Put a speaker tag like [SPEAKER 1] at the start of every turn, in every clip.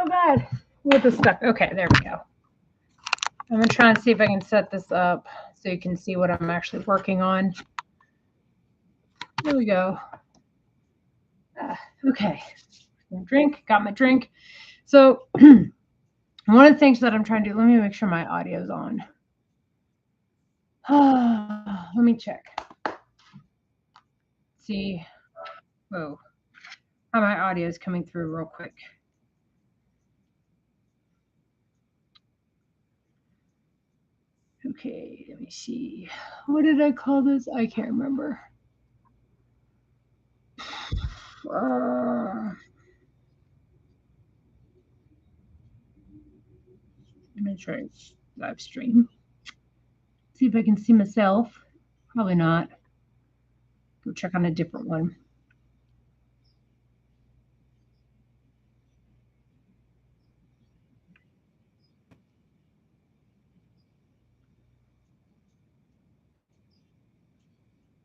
[SPEAKER 1] so bad with the stuff. Okay, there we go. I'm going to try and see if I can set this up so you can see what I'm actually working on. There we go. Okay. Got my drink. So one of the things that I'm trying to do, let me make sure my audio's on. Let me check. See. Whoa. How my audio is coming through real quick. Okay, let me see. What did I call this? I can't remember. I'm gonna try live stream. See if I can see myself. Probably not. Go check on a different one.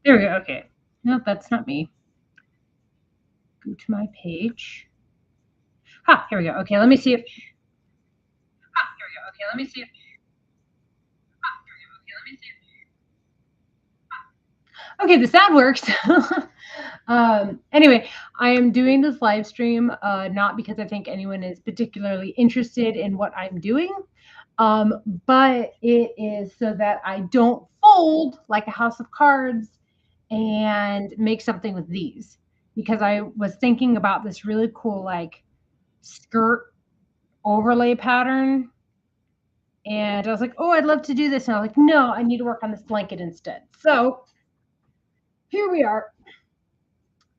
[SPEAKER 1] There we go. Okay. Nope, that's not me. Go to my page. Here we go. Okay, let me see if. Here we go. Okay, let me see if. Okay, the sound works. Anyway, I am doing this live stream not because I think anyone is particularly interested in what I'm doing, but it is so that I don't fold like a house of cards and make something with these. Because I was thinking about this really cool like skirt overlay pattern. And I was like, oh, I'd love to do this. And I was like, no, I need to work on this blanket instead. So here we are.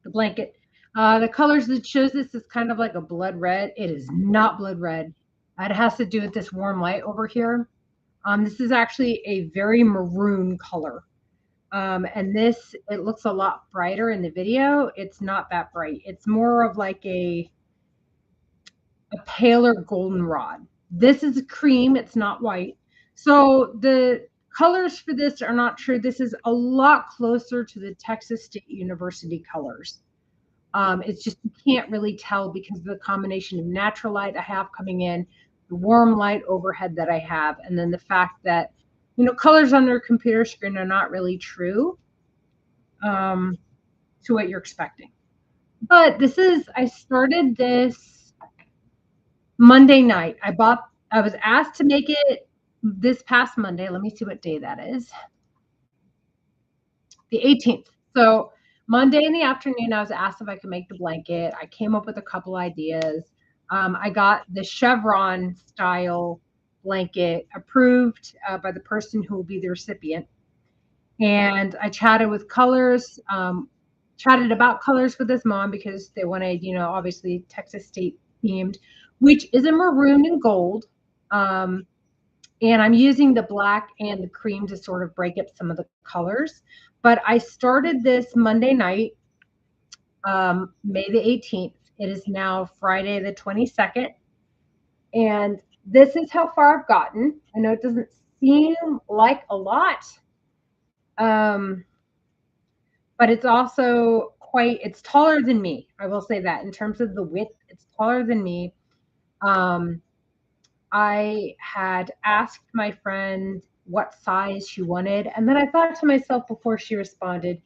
[SPEAKER 1] The blanket. The colors that shows this is kind of like a blood red. It is not blood red. It has to do with this warm light over here. This is actually a very maroon color. And this, it looks a lot brighter in the video. It's not that bright. It's more of like a paler goldenrod. This is a cream. It's not white. So the colors for this are not true. This is a lot closer to the Texas State University colors. It's just you can't really tell because of the combination of natural light I have coming in, the warm light overhead that I have, and then the fact that, you know, colors on their computer screen are not really true to what you're expecting. But this is, I started this Monday night. I was asked to make it this past Monday. Let me see what day that is. The 18th. So Monday in the afternoon, I was asked if I could make the blanket. I came up with a couple ideas. I got the chevron style blanket approved by the person who will be the recipient. And I chatted with colors, chatted about colors with his mom because they wanted, you know, obviously Texas State themed, which is a maroon and gold. And I'm using the black and the cream to sort of break up some of the colors. But I started this Monday night, May the 18th. It is now Friday the 22nd. And this is how far I've gotten. I know it doesn't seem like a lot, but it's also it's taller than me. I will say that in terms of the width, it's taller than me. I had asked my friend what size she wanted. And then I thought to myself before she responded,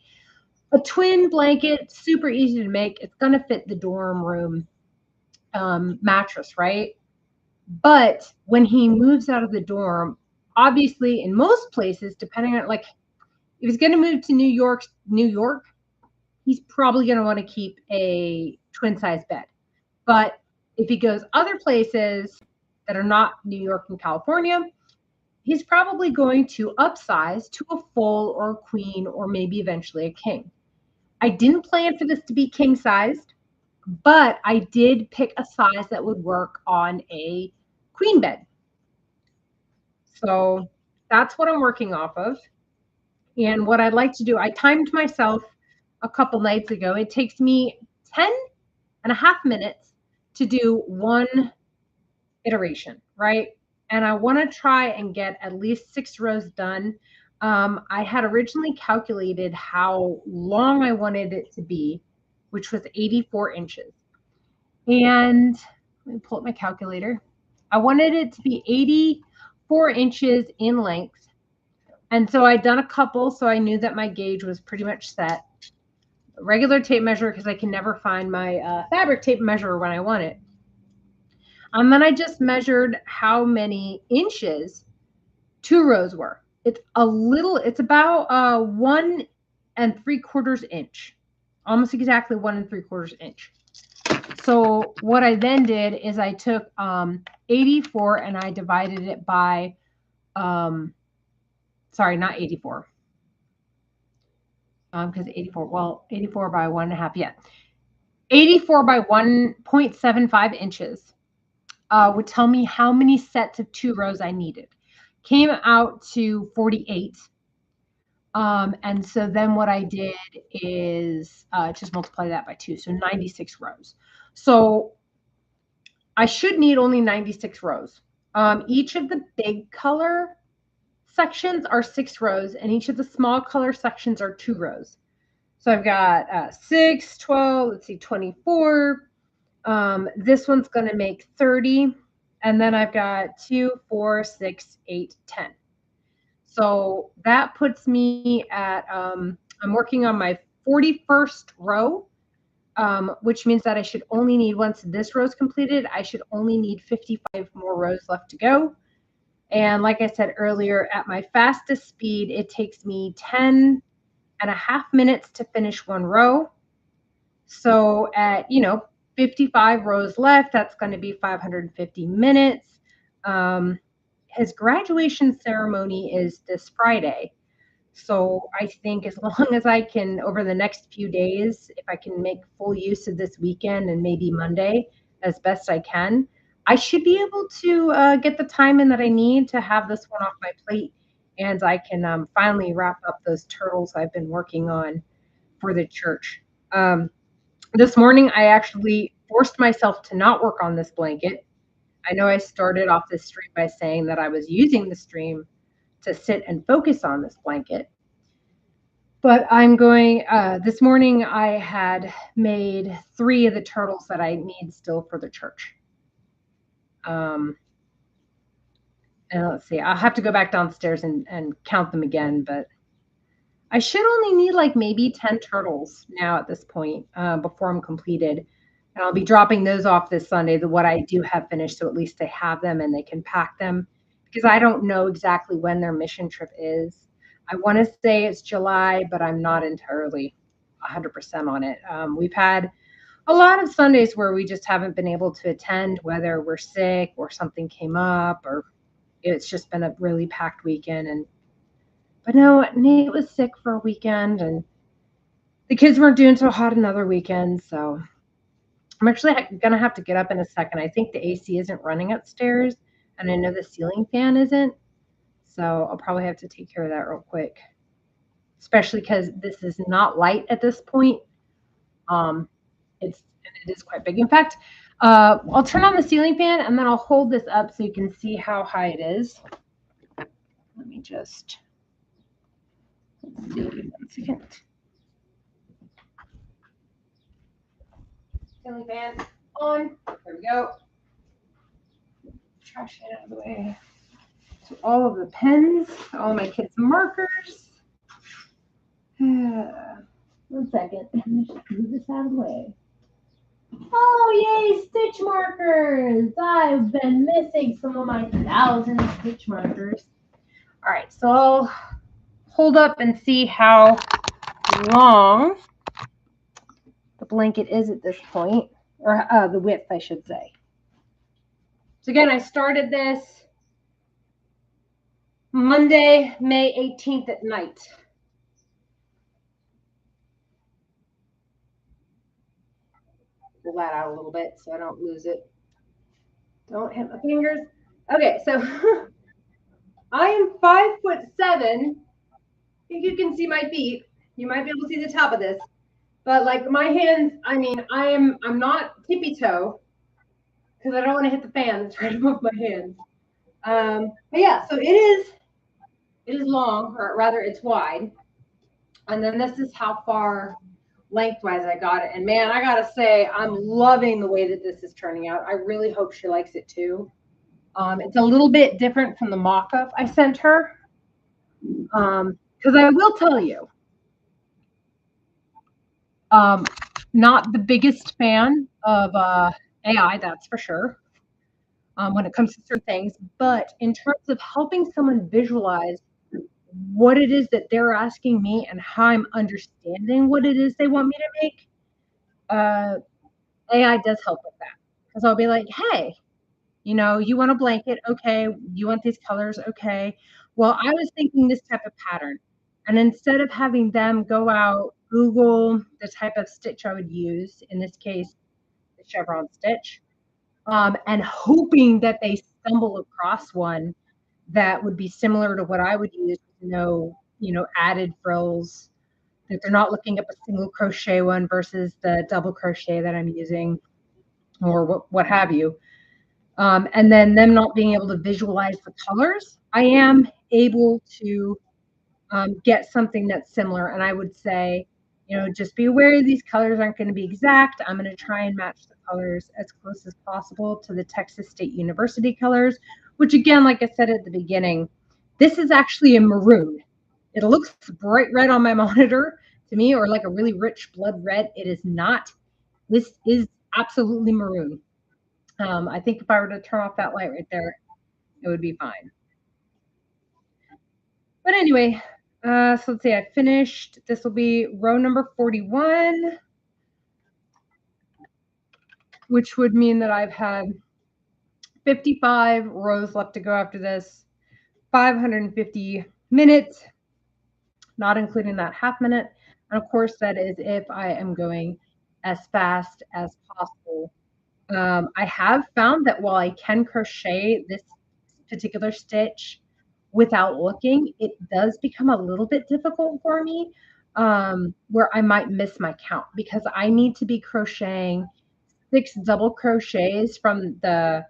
[SPEAKER 1] a twin blanket, super easy to make. It's going to fit the dorm room mattress, right? But when he moves out of the dorm, obviously in most places, depending on like, if he's going to move to New York, he's probably going to want to keep a twin size bed. But if he goes other places that are not New York and California, he's probably going to upsize to a full or a queen or maybe eventually a king. I didn't plan for this to be king sized, but I did pick a size that would work on a queen bed. So that's what I'm working off of. And what I'd like to do, I timed myself a couple nights ago. It takes me 10.5 minutes to do one iteration, right? And I want to try and get at least 6 rows done. I had originally calculated how long I wanted it to be, which was 84 inches. And Let me pull up my calculator. I wanted it to be 84 inches in length. And so I'd done a couple, so I knew that my gauge was pretty much set. A regular tape measure, because I can never find my fabric tape measure when I want it. And then I just measured how many inches 2 rows were. It's about 1 3/4 inch, almost exactly 1 3/4 inch. So what I then did is I took 84 and I divided it by, sorry, not 84, because 84 by 1.5, yeah. 84 by 1.75 inches would tell me how many sets of 2 rows I needed. Came out to 48. And so then what I did is just multiply that by 2, so 96 rows. So I should need only 96 rows. Each of the big color sections are 6 rows, and each of the small color sections are 2 rows. So I've got 6, 12, let's see, 24. This one's going to make 30. And then I've got 2, 4, 6, 8, 10. So that puts me at, I'm working on my 41st row, which means that I should only need, once this row is completed, I should only need 55 more rows left to go. And like I said earlier, at my fastest speed, it takes me 10.5 minutes to finish 1 row. So at, 55 rows left, that's going to be 550 minutes. His graduation ceremony is this Friday. So I think as long as I can, over the next few days, if I can make full use of this weekend and maybe Monday as best I can, I should be able to get the time in that I need to have this one off my plate, and I can finally wrap up those turtles I've been working on for the church. This morning, I actually forced myself to not work on this blanket. I know I started off this stream by saying that I was using the stream to sit and focus on this blanket. But I'm going, this morning I had made 3 of the turtles that I need still for the church. And let's see, I'll have to go back downstairs and count them again, but I should only need like maybe 10 turtles now at this point before I'm completed. And I'll be dropping those off this Sunday, what I do have finished, so at least they have them and they can pack them, because I don't know exactly when their mission trip is. I want to say it's July, but I'm not entirely 100% on it. We've had a lot of Sundays where we just haven't been able to attend, whether we're sick or something came up, or it's just been a really packed weekend. But no, Nate was sick for a weekend, and the kids weren't doing so hot another weekend, so I'm actually going to have to get up in a second. I think the AC isn't running upstairs, and I know the ceiling fan isn't. So I'll probably have to take care of that real quick, especially because this is not light at this point. It is quite big. In fact, I'll turn on the ceiling fan, and then I'll hold this up so you can see how high it is. Let me just, let's see, 1 second. Ceiling fan on. There we go. Trash can out of the way. So all of the pens, all my kids' markers. 1 second. Just move this out of the way. Oh, yay, stitch markers. I've been missing some of my 1,000 stitch markers. All right, so I'll hold up and see how long the blanket is at this point, or the width, I should say. So again, I started this Monday, May 18th at night. Pull that out a little bit so I don't lose it. Don't hit my fingers. Okay, so I am 5'7". I think you can see my feet. You might be able to see the top of this. But like my hands, I mean, I'm not tippy toe because I don't want to hit the fan that's right above my hands. But yeah, so it is long, or rather it's wide. And then this is how far lengthwise I got it. And man, I gotta say, I'm loving the way that this is turning out. I really hope she likes it too. It's a little bit different from the mock-up I sent her. Because I will tell you, um, not the biggest fan of AI, that's for sure, when it comes to certain things. But in terms of helping someone visualize what it is that they're asking me and how I'm understanding what it is they want me to make, uh, AI does help with that. Because I'll be like, hey, you want a blanket, okay. You want these colors, okay. Well, I was thinking this type of pattern. And instead of having them go out, Google the type of stitch I would use, in this case, the chevron stitch, and hoping that they stumble across one that would be similar to what I would use, added frills, that they're not looking up a single crochet one versus the double crochet that I'm using, or what have you. And then them not being able to visualize the colors, I am able to get something that's similar. And I would say, just be aware these colors aren't going to be exact. I'm going to try and match the colors as close as possible to the Texas State University colors, which again, like I said at the beginning, this is actually a maroon. It looks bright red on my monitor to me, or like a really rich blood red. It is not. This is absolutely maroon. I think if I were to turn off that light right there, it would be fine. But anyway, so let's see, I finished. This will be row number 41, which would mean that I've had 55 rows left to go after this, 550 minutes, not including that half minute. And of course, that is if I am going as fast as possible. I have found that while I can crochet this particular stitch without looking, it does become a little bit difficult for me, where I might miss my count because I need to be crocheting 6 double crochets from the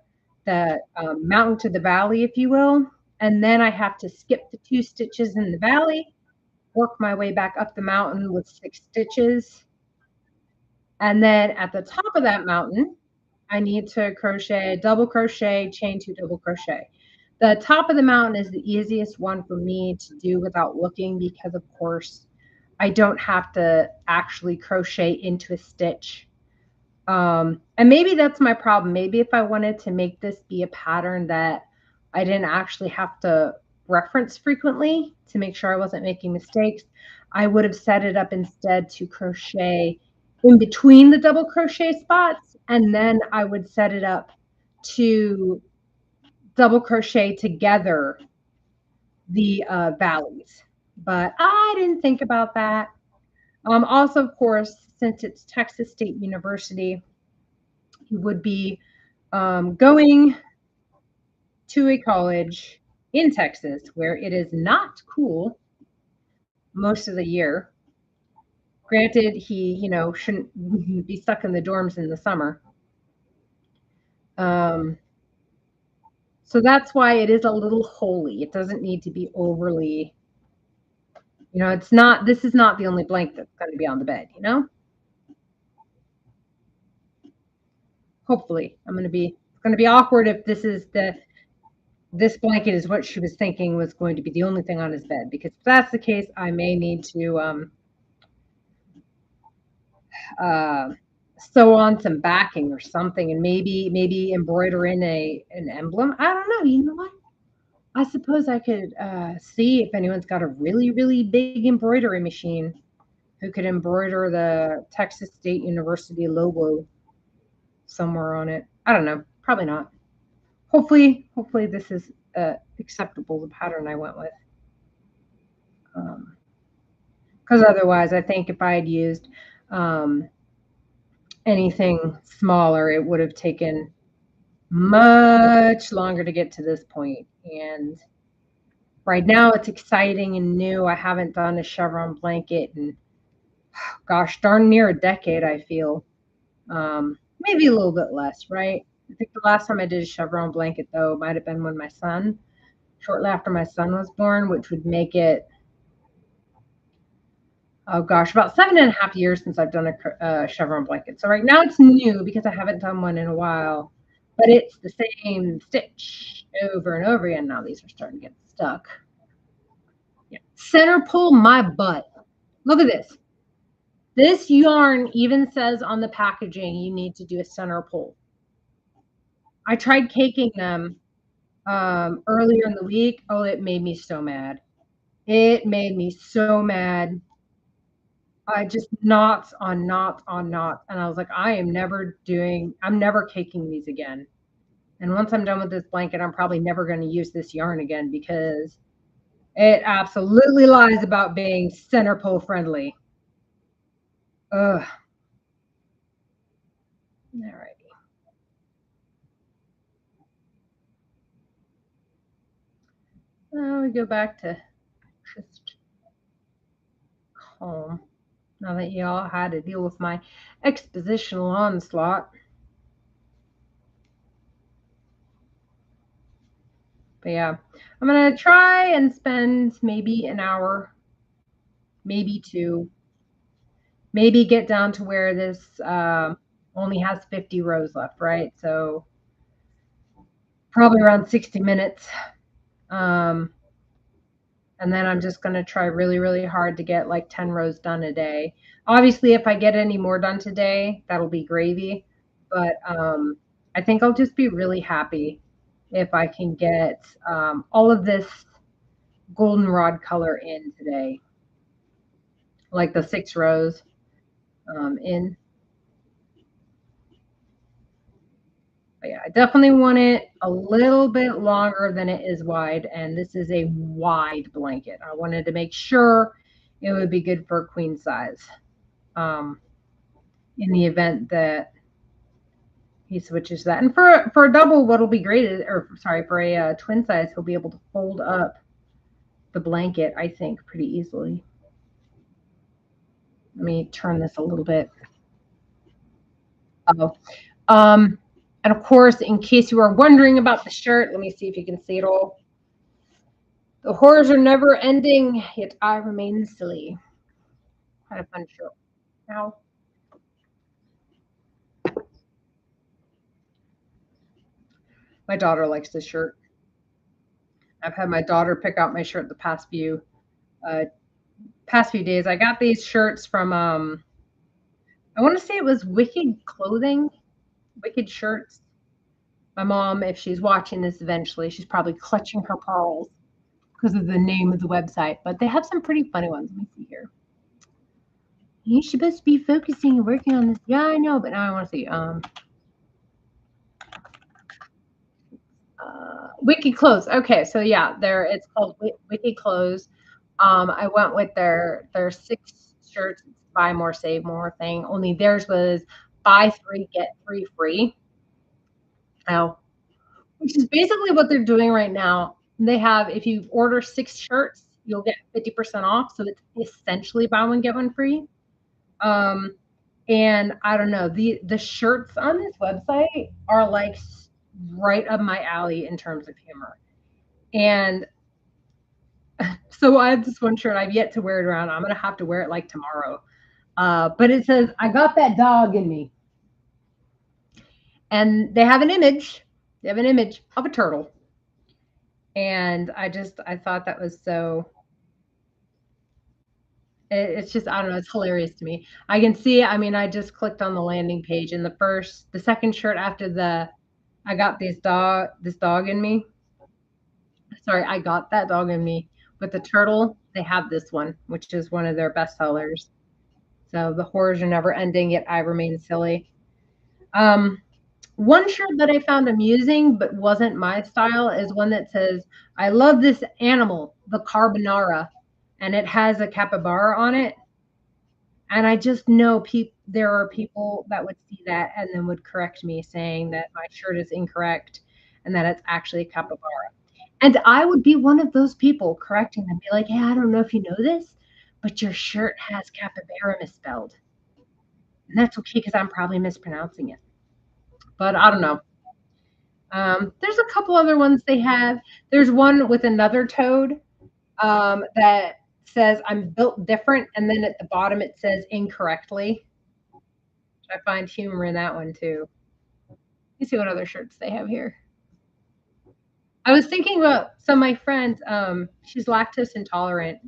[SPEAKER 1] mountain to the valley, if you will, and then I have to skip the 2 stitches in the valley, work my way back up the mountain with 6 stitches, and then at the top of that mountain, I need to crochet, double crochet, chain 2 double crochet. The top of the mountain is the easiest one for me to do without looking because, of course, I don't have to actually crochet into a stitch. And maybe that's my problem. Maybe if I wanted to make this be a pattern that I didn't actually have to reference frequently to make sure I wasn't making mistakes, I would have set it up instead to crochet in between the double crochet spots, and then I would set it up to double crochet together the valleys. But I didn't think about that. Also, of course, since it's Texas State University, you would be going to a college in Texas where it is not cool most of the year. Granted, he, shouldn't be stuck in the dorms in the summer. Um, so that's why it is a little holy. It doesn't need to be overly, it's not, this is not the only blanket that's going to be on the bed. Hopefully, it's going to be awkward if this blanket is what she was thinking was going to be the only thing on his bed, because if that's the case, I may need to sew on some backing or something, and maybe embroider in an emblem. I don't know. You know what? I suppose I could see if anyone's got a really, really big embroidery machine who could embroider the Texas State University logo somewhere on it. I don't know. Probably not. Hopefully this is acceptable, the pattern I went with. Because otherwise, I think if I had used anything smaller, it would have taken much longer to get to this point. And right now, it's exciting and new. I haven't done a chevron blanket in, gosh, darn near a decade, I feel. Maybe a little bit less, right? I think the last time I did a chevron blanket, though, might have been shortly after my son was born, which would make it oh gosh, about 7.5 years since I've done a chevron blanket. So right now it's new because I haven't done one in a while, but it's the same stitch over and over again. Now these are starting to get stuck. Yeah. Center pull my butt. Look at this. This yarn even says on the packaging you need to do a center pull. I tried caking them earlier in the week. Oh, it made me so mad. It made me so mad. I just knots on knots on knots. And I was like, I'm never caking these again. And once I'm done with this blanket, I'm probably never going to use this yarn again because it absolutely lies about being center pull friendly. Ugh. All right. Now we go back to just home. Now that y'all had to deal with my expositional onslaught. But yeah, I'm going to try and spend maybe an hour, maybe two, maybe get down to where this only has 50 rows left, right? So probably around 60 minutes. Um, and then I'm just going to try really, really hard to get like 10 rows done a day. Obviously, if I get any more done today, that'll be gravy. But I think I'll just be really happy if I can get all of this goldenrod color in today, like the 6 rows in. But yeah, I definitely want it a little bit longer than it is wide, and this is a wide blanket. I wanted to make sure it would be good for queen size. Um, in the event that he switches that, and for a double, what'll be great is, or sorry, for a twin size, he'll be able to fold up the blanket, I think, pretty easily. Let me turn this a little bit. Oh, and of course, in case you are wondering about the shirt, let me see if you can see it all. The horrors are never ending, yet I remain silly. Quite a fun shirt. Now, my daughter likes this shirt. I've had my daughter pick out my shirt the uh, past few days. I got these shirts from I want to say it was Wicked Clothing, Wicked Shirts. My mom, if she's watching this eventually, she's probably clutching her pearls because of the name of the website. But they have some pretty funny ones. Let me see here. You're supposed to be focusing and working on this. Yeah, I know, but now I want to see. Wicked Clothes. Okay, so yeah, there it's called Wicked Clothes. I went with their 6 shirts, buy more, save more thing. Only theirs was buy 3, get 3 free. Oh, which is basically what they're doing right now. They have, if you order 6 shirts, you'll get 50% off. So it's essentially buy one, get one free. Um, and I don't know, the shirts on this website are like right up my alley in terms of humor. And so I have this one shirt. I've yet to wear it around. I'm gonna have to wear it like tomorrow. But it says, "I got that dog in me," and they have an image. They have an image of a turtle, and I thought that was so. It's just I don't know. It's hilarious to me. I can see. I mean, I just clicked on the landing page, and the second shirt after the, I got this dog in me. Sorry, I got that dog in me with the turtle. They have this one, which is one of their best sellers. So the horrors are never ending, yet I remain silly. Um, One shirt that I found amusing but wasn't my style is one that says, "I love this animal, the carbonara," and it has a capybara on it. And I just know there are people that would see that and then would correct me saying that my shirt is incorrect and that it's actually a capybara. And I would be one of those people correcting them, be like, "Hey, I don't know if you know this, but your shirt has capybara misspelled." And that's okay because I'm probably mispronouncing it. But I don't know. There's a couple other ones they have. There's one with another toad that says I'm built different, and then at the bottom it says incorrectly. I find humor in that one too. You see what other shirts they have here. I was thinking about so my friend, she's lactose intolerant,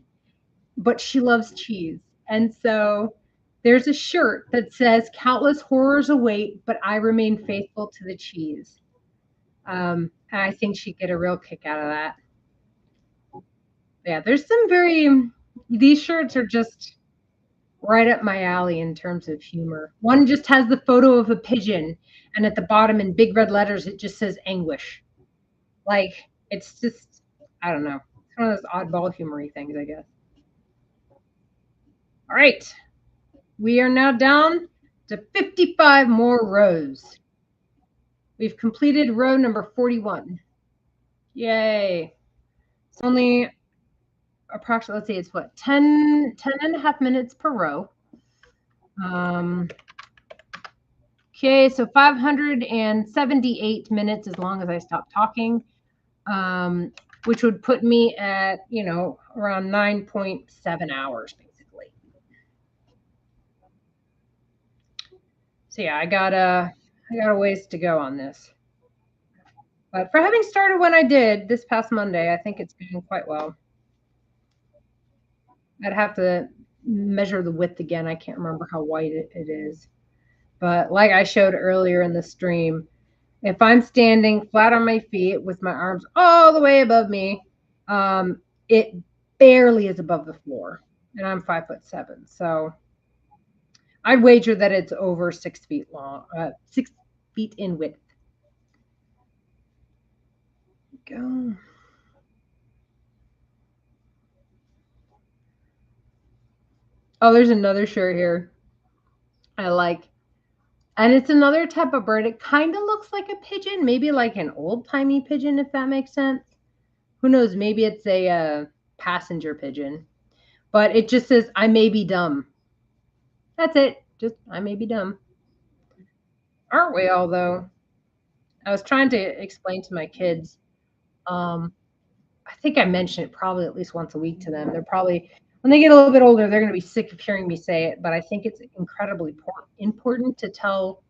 [SPEAKER 1] but she loves cheese. And so there's a shirt that says countless horrors await, but I remain faithful to the cheese. And I think she'd get a real kick out of that. Yeah, there's some very these shirts are just right up my alley in terms of humor. One just has the photo of a pigeon, and at the bottom in big red letters it just says anguish. Like it's just I don't know. It's one of those oddball humory things, I guess. All right. We are now down to 55 more rows. We've completed row number 41. Yay. It's only approximately, let's see, it's what, 10 and a half minutes per row. Um, okay, so 578 minutes as long as I stop talking, which would put me at, around 9.7 hours, basically. So yeah, I got a ways to go on this. But for having started when I did this past Monday, I think it's going quite well. I'd have to measure the width again. I can't remember how wide it is. But like I showed earlier in the stream, if I'm standing flat on my feet with my arms all the way above me, it barely is above the floor. And I'm 5'7". So I'd wager that it's over 6 feet long, 6 feet in width. Go. Oh, there's another shirt here I like. And it's another type of bird. It kind of looks like a pigeon, maybe like an old-timey pigeon, if that makes sense. Who knows? Maybe it's a passenger pigeon. But it just says, I may be dumb. That's it. Just, I may be dumb. Aren't we all, though? I was trying to explain to my kids. Um, I think I mention it probably at least once a week to them. They're probably, when they get a little bit older, they're going to be sick of hearing me say it. But I think it's incredibly important to tell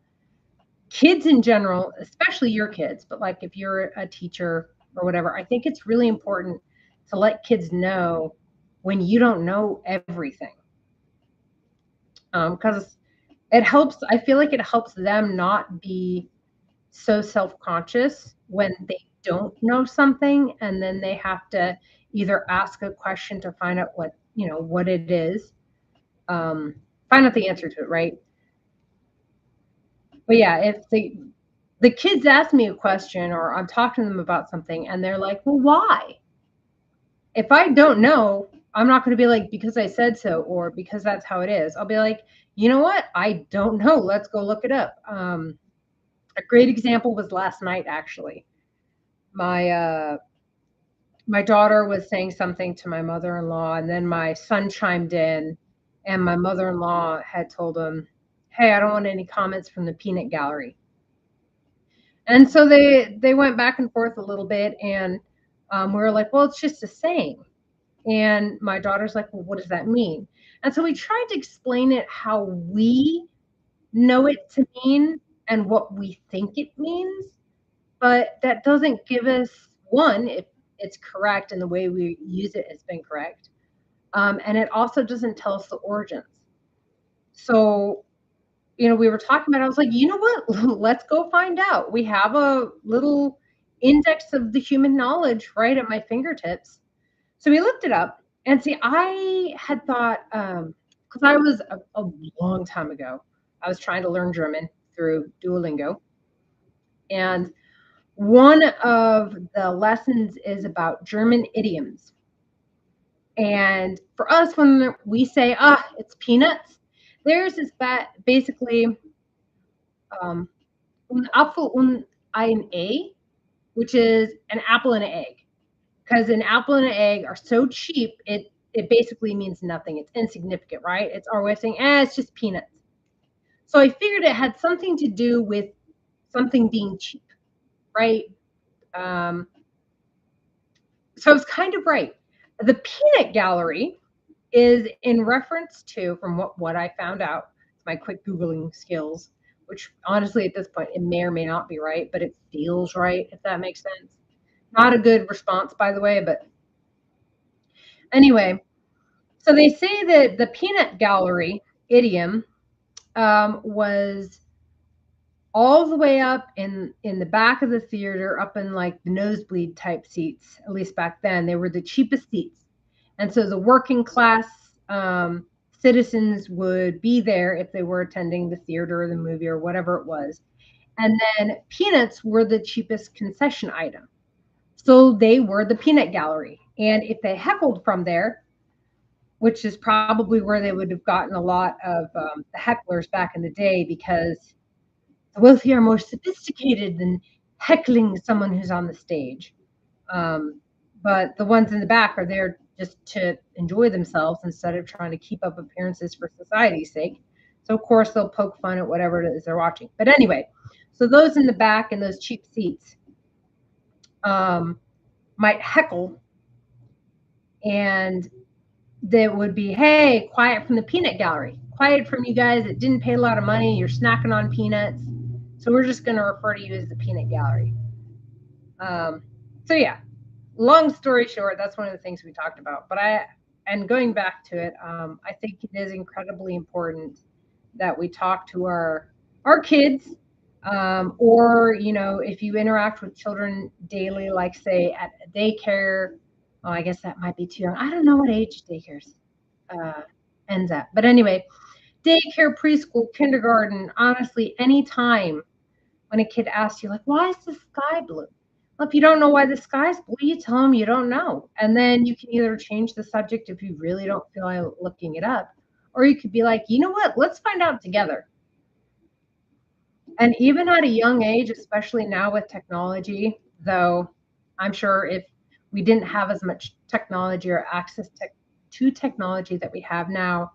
[SPEAKER 1] kids in general, especially your kids, but like if you're a teacher or whatever, I think it's really important to let kids know when you don't know everything. Because it helps, I feel like it helps them not be so self conscious when they don't know something and then they have to either ask a question to find out what it is, find out the answer to it, right? But yeah, if the kids ask me a question or I'm talking to them about something and they're like, well, why? If I don't know, I'm not going to be like, because I said so or because that's how it is. I'll be like, you know what? I don't know. Let's go look it up. A great example was last night, actually. My daughter was saying something to my mother-in-law, and then my son chimed in, and my mother-in-law had told him, hey, I don't want any comments from the peanut gallery. And so they went back and forth a little bit, and we were like, well, it's just a saying. And my daughter's like, well, what does that mean? And so we tried to explain it how we know it to mean and what we think it means, but that doesn't give us one if it's correct and the way we use it has been correct, and it also doesn't tell us the origins. So we were talking about it. I was like, you know what? Let's go find out. We have a little index of the human knowledge right at my fingertips. So we looked it up. And see, I had thought, because I was a long time ago, I was trying to learn German through Duolingo. And one of the lessons is about German idioms. And for us, when we say, it's peanuts, theirs is basically un Apfel und ein Ei, which is an apple and an egg. Because an apple and an egg are so cheap, it basically means nothing. It's insignificant, right? It's our way of saying, it's just peanuts. So I figured it had something to do with something being cheap, right? Um, so I was kind of right. The peanut gallery is in reference to, from what I found out, my quick Googling skills, which honestly at this point it may or may not be right, but it feels right, if that makes sense. Not a good response, by the way, but anyway. So they say that the peanut gallery idiom was all the way up in the back of the theater, up in like the nosebleed type seats. At least back then, they were the cheapest seats, and so the working class citizens would be there if they were attending the theater or the movie or whatever it was. And then peanuts were the cheapest concession item, so they were the peanut gallery. And if they heckled from there, which is probably where they would have gotten a lot of the hecklers back in the day, because the wealthy are more sophisticated than heckling someone who's on the stage. Um, but the ones in the back are there just to enjoy themselves instead of trying to keep up appearances for society's sake. So, of course, they'll poke fun at whatever it is they're watching. But anyway, so those in the back in those cheap seats um, might heckle, and that would be, hey, quiet from the peanut gallery. Quiet from you guys that didn't pay a lot of money. You're snacking on peanuts. So we're just going to refer to you as the peanut gallery. So yeah, long story short, that's one of the things we talked about. And going back to it, I think it is incredibly important that we talk to our kids, or if you interact with children daily, like say at a daycare. Oh, I guess that might be too young. I don't know what age daycares uh, ends at, but anyway, daycare, preschool, kindergarten. Honestly, any time when a kid asks you, like, why is the sky blue? Well, if you don't know why the sky's blue, you tell them you don't know. And then you can either change the subject if you really don't feel like looking it up, or you could be like, you know what, let's find out together. And even at a young age, especially now with technology, though I'm sure if we didn't have as much technology or access to technology that we have now,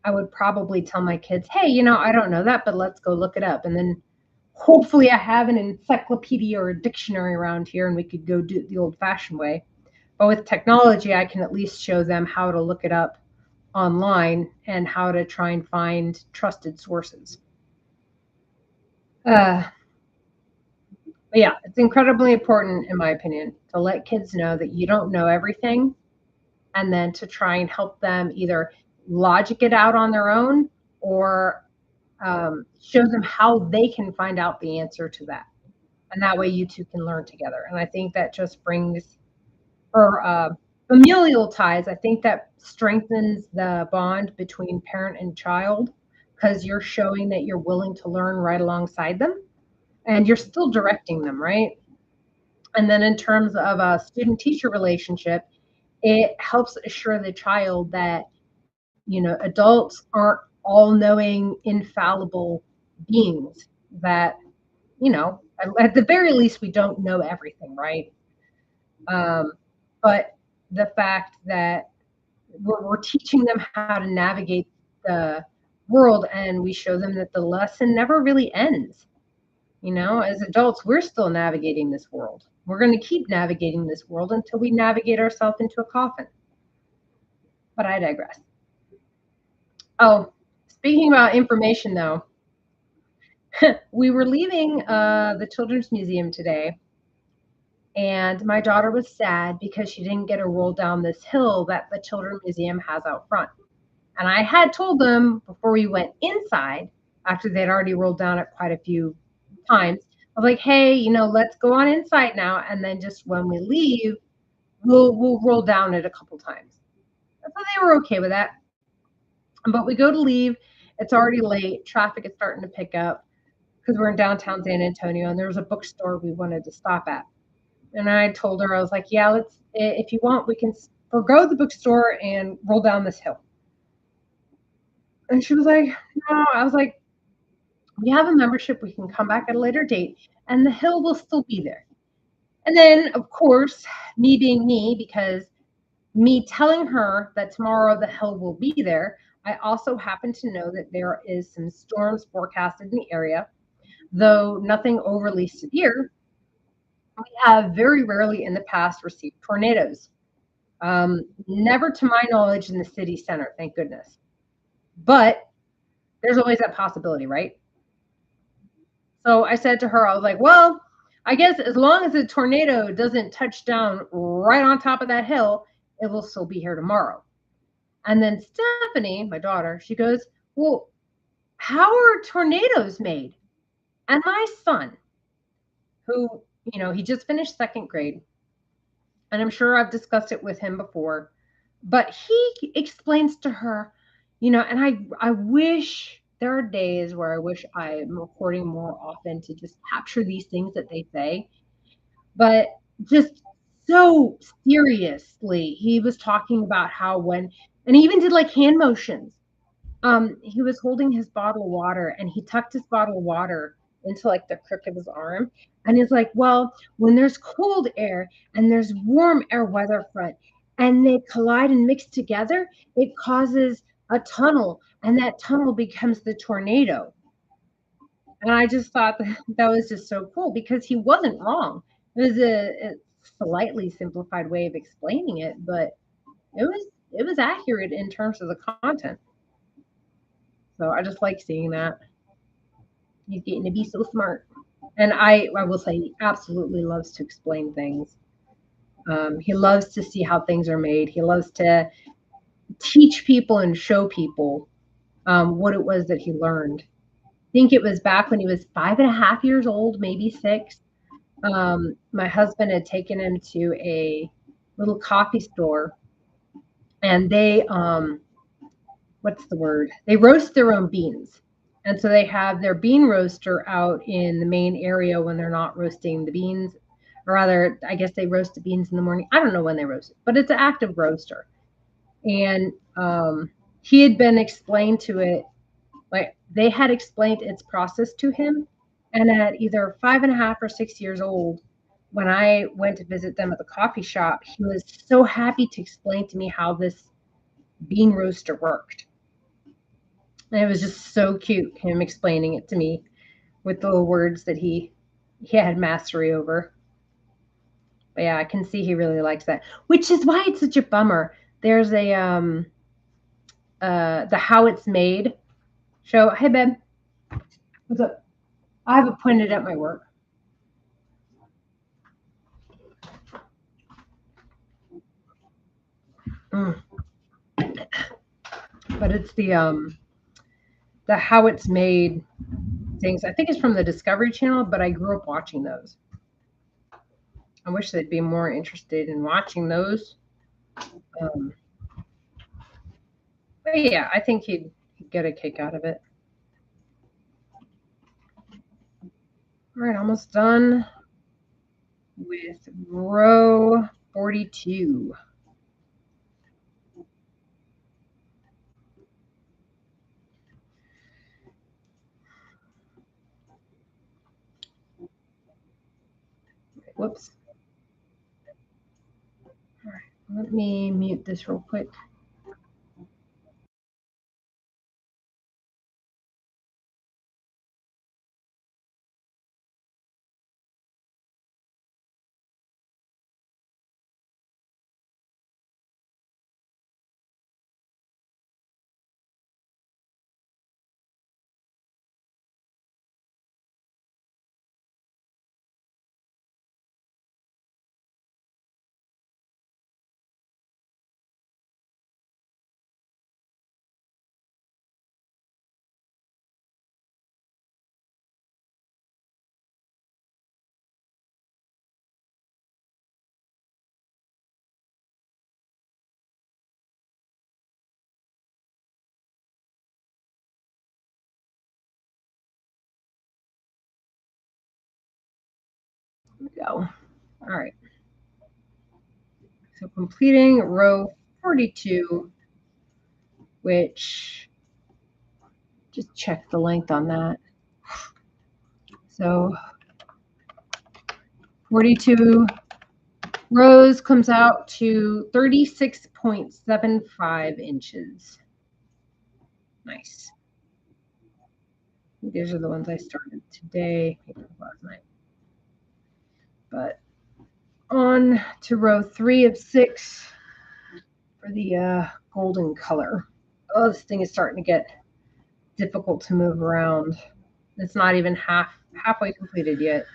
[SPEAKER 1] I would probably tell my kids, hey, I don't know that, but let's go look it up. And then hopefully I have an encyclopedia or a dictionary around here and we could go do it the old fashioned way. But with technology, I can at least show them how to look it up online and how to try and find trusted sources. Uh, but yeah, it's incredibly important, in my opinion, to let kids know that you don't know everything, and then to try and help them either logic it out on their own, or show them how they can find out the answer to that. And that way you two can learn together. And I think that just brings, or familial ties, I think that strengthens the bond between parent and child, because you're showing that you're willing to learn right alongside them, and you're still directing them, right? And then in terms of a student teacher relationship, it helps assure the child that adults aren't all knowing, infallible beings, that at the very least we don't know everything, right? um, but the fact that we're teaching them how to navigate the world, and we show them that the lesson never really ends. As adults, we're still navigating this world. We're going to keep navigating this world until we navigate ourselves into a coffin. But I digress. Oh, speaking about information, though, we were leaving the Children's Museum today, and my daughter was sad because she didn't get to roll down this hill that the Children's Museum has out front. And I had told them before we went inside, after they'd already rolled down it quite a few times, I was like, hey, let's go on inside now, and then just when we leave, we'll roll down it a couple times. So they were okay with that. But we go to leave, it's already late, traffic is starting to pick up because we're in downtown San Antonio, and there was a bookstore we wanted to stop at. And I told her, I was like, yeah, if you want, we can forego the bookstore and roll down this hill. And she was like, no. I was like, we have a membership. We can come back at a later date, and the hill will still be there. And then, of course, me being me, because me telling her that tomorrow the hill will be there, I also happen to know that there is some storms forecasted in the area, though nothing overly severe. We have very rarely in the past received tornadoes. Never to my knowledge in the city center, thank goodness. But there's always that possibility, right? So I said to her, I was like, well, I guess as long as the tornado doesn't touch down right on top of that hill, it will still be here tomorrow. And then Stephanie, my daughter, she goes, well, how are tornadoes made? And my son, who, he just finished second grade, and I'm sure I've discussed it with him before, but he explains to her, and I wish there are days where I wish I'm recording more often to just capture these things that they say, but just so seriously, he was talking about how and he even did like hand motions. He was holding his bottle of water and he tucked his bottle of water into like the crook of his arm. And he's like, well, when there's cold air and there's warm air weather front and they collide and mix together, it causes a tunnel and that tunnel becomes the tornado. And I just thought that was just so cool because he wasn't wrong. It was a slightly simplified way of explaining it, but it was accurate in terms of the content. So I just like seeing that. He's getting to be so smart. And I will say he absolutely loves to explain things. He loves to see how things are made. He loves to teach people and show people what it was that he learned. I think it was back when he was 5.5 years old, maybe 6. My husband had taken him to a little coffee store, and what's the word? They roast their own beans. And so they have their bean roaster out in the main area when they're not roasting the beans. Or rather, I guess they roast the beans in the morning. I don't know when they roast it, but it's an active roaster. And he had been explained to it, like they had explained its process to him. And at either 5.5 or 6 years old, when I went to visit them at the coffee shop, he was so happy to explain to me how this bean roaster worked. And it was just so cute, him explaining it to me with the little words that he had mastery over. But yeah, I can see he really likes that, which is why it's such a bummer. There's a the How It's Made show. Hey, babe, what's up? I have it pointed at my work. Mm. But it's the How It's Made things. I think it's from the Discovery Channel, but I grew up watching those. I wish they'd be more interested in watching those. Um, but yeah, I think he'd get a kick out of it. All right, almost done with row 42. Whoops. All right, let me mute this real quick. Here we go. All right. So completing row 42, which just check the length on that. So 42 rows comes out to 36.75 inches. Nice. These are the ones I started today, last night. But on to row 3 of 6. for the golden color. Oh, this thing is starting to get difficult to move around. It's not even halfway completed yet.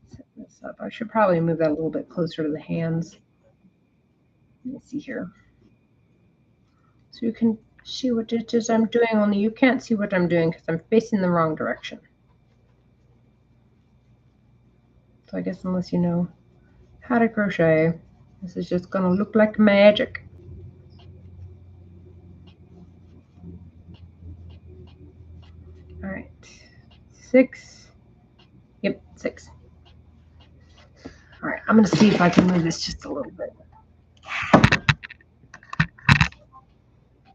[SPEAKER 1] Set this up. I should probably move that a little bit closer to the hands. Let me see here. So you can see what it is I'm doing, only you can't see what I'm doing because I'm facing the wrong direction. So I guess unless you know how to crochet, this is just going to look like magic. All right, 6. Yep, 6. All right, I'm going to see if I can move this just a little bit.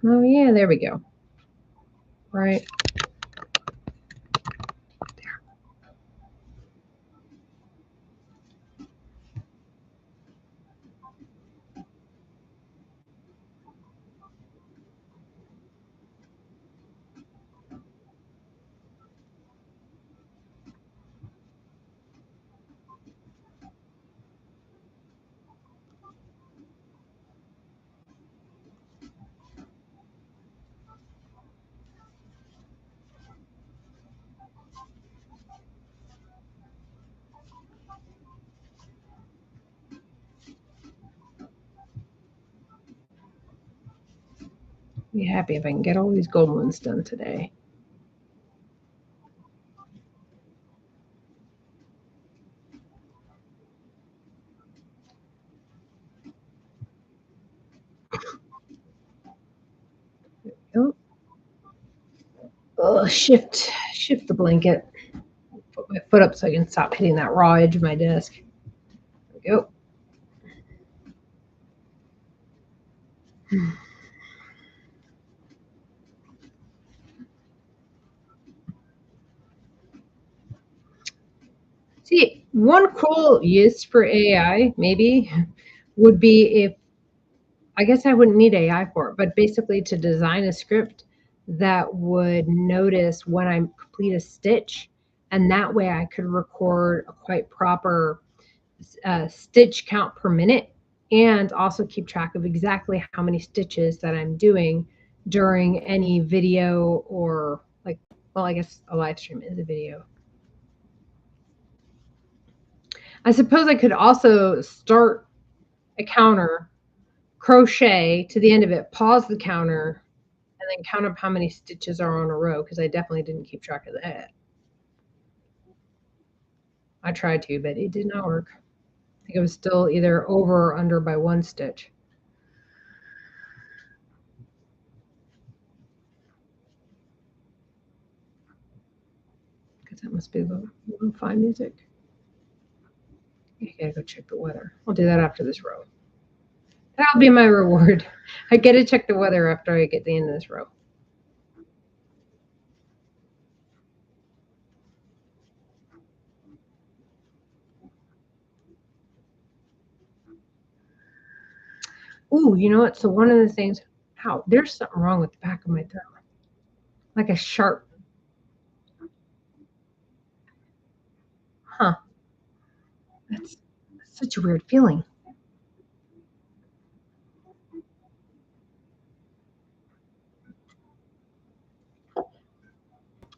[SPEAKER 1] Oh yeah, there we go. Right. There. Be happy if I can get all these gold ones done today. Oh, shift the blanket. Put my foot up so I can stop hitting that raw edge of my desk. There we go. See, one cool use for AI maybe would be if, I guess I wouldn't need AI for it, but basically to design a script that would notice when I complete a stitch, and that way I could record a quite proper stitch count per minute and also keep track of exactly how many stitches that I'm doing during any video or like, well, I guess a live stream is a video. I suppose I could also start a counter, crochet to the end of it, pause the counter, and then count up how many stitches are on a row because I definitely didn't keep track of that. I tried to, but it did not work. I think it was still either over or under by 1 stitch. Because that must be the fine music. I gotta go check the weather. I'll do that after this row. That'll be my reward. I get to check the weather after I get the end of this row. Ooh, you know what? So one of the things, ow, there's something wrong with the back of my throat. Like a sharp. Huh. That's such a weird feeling.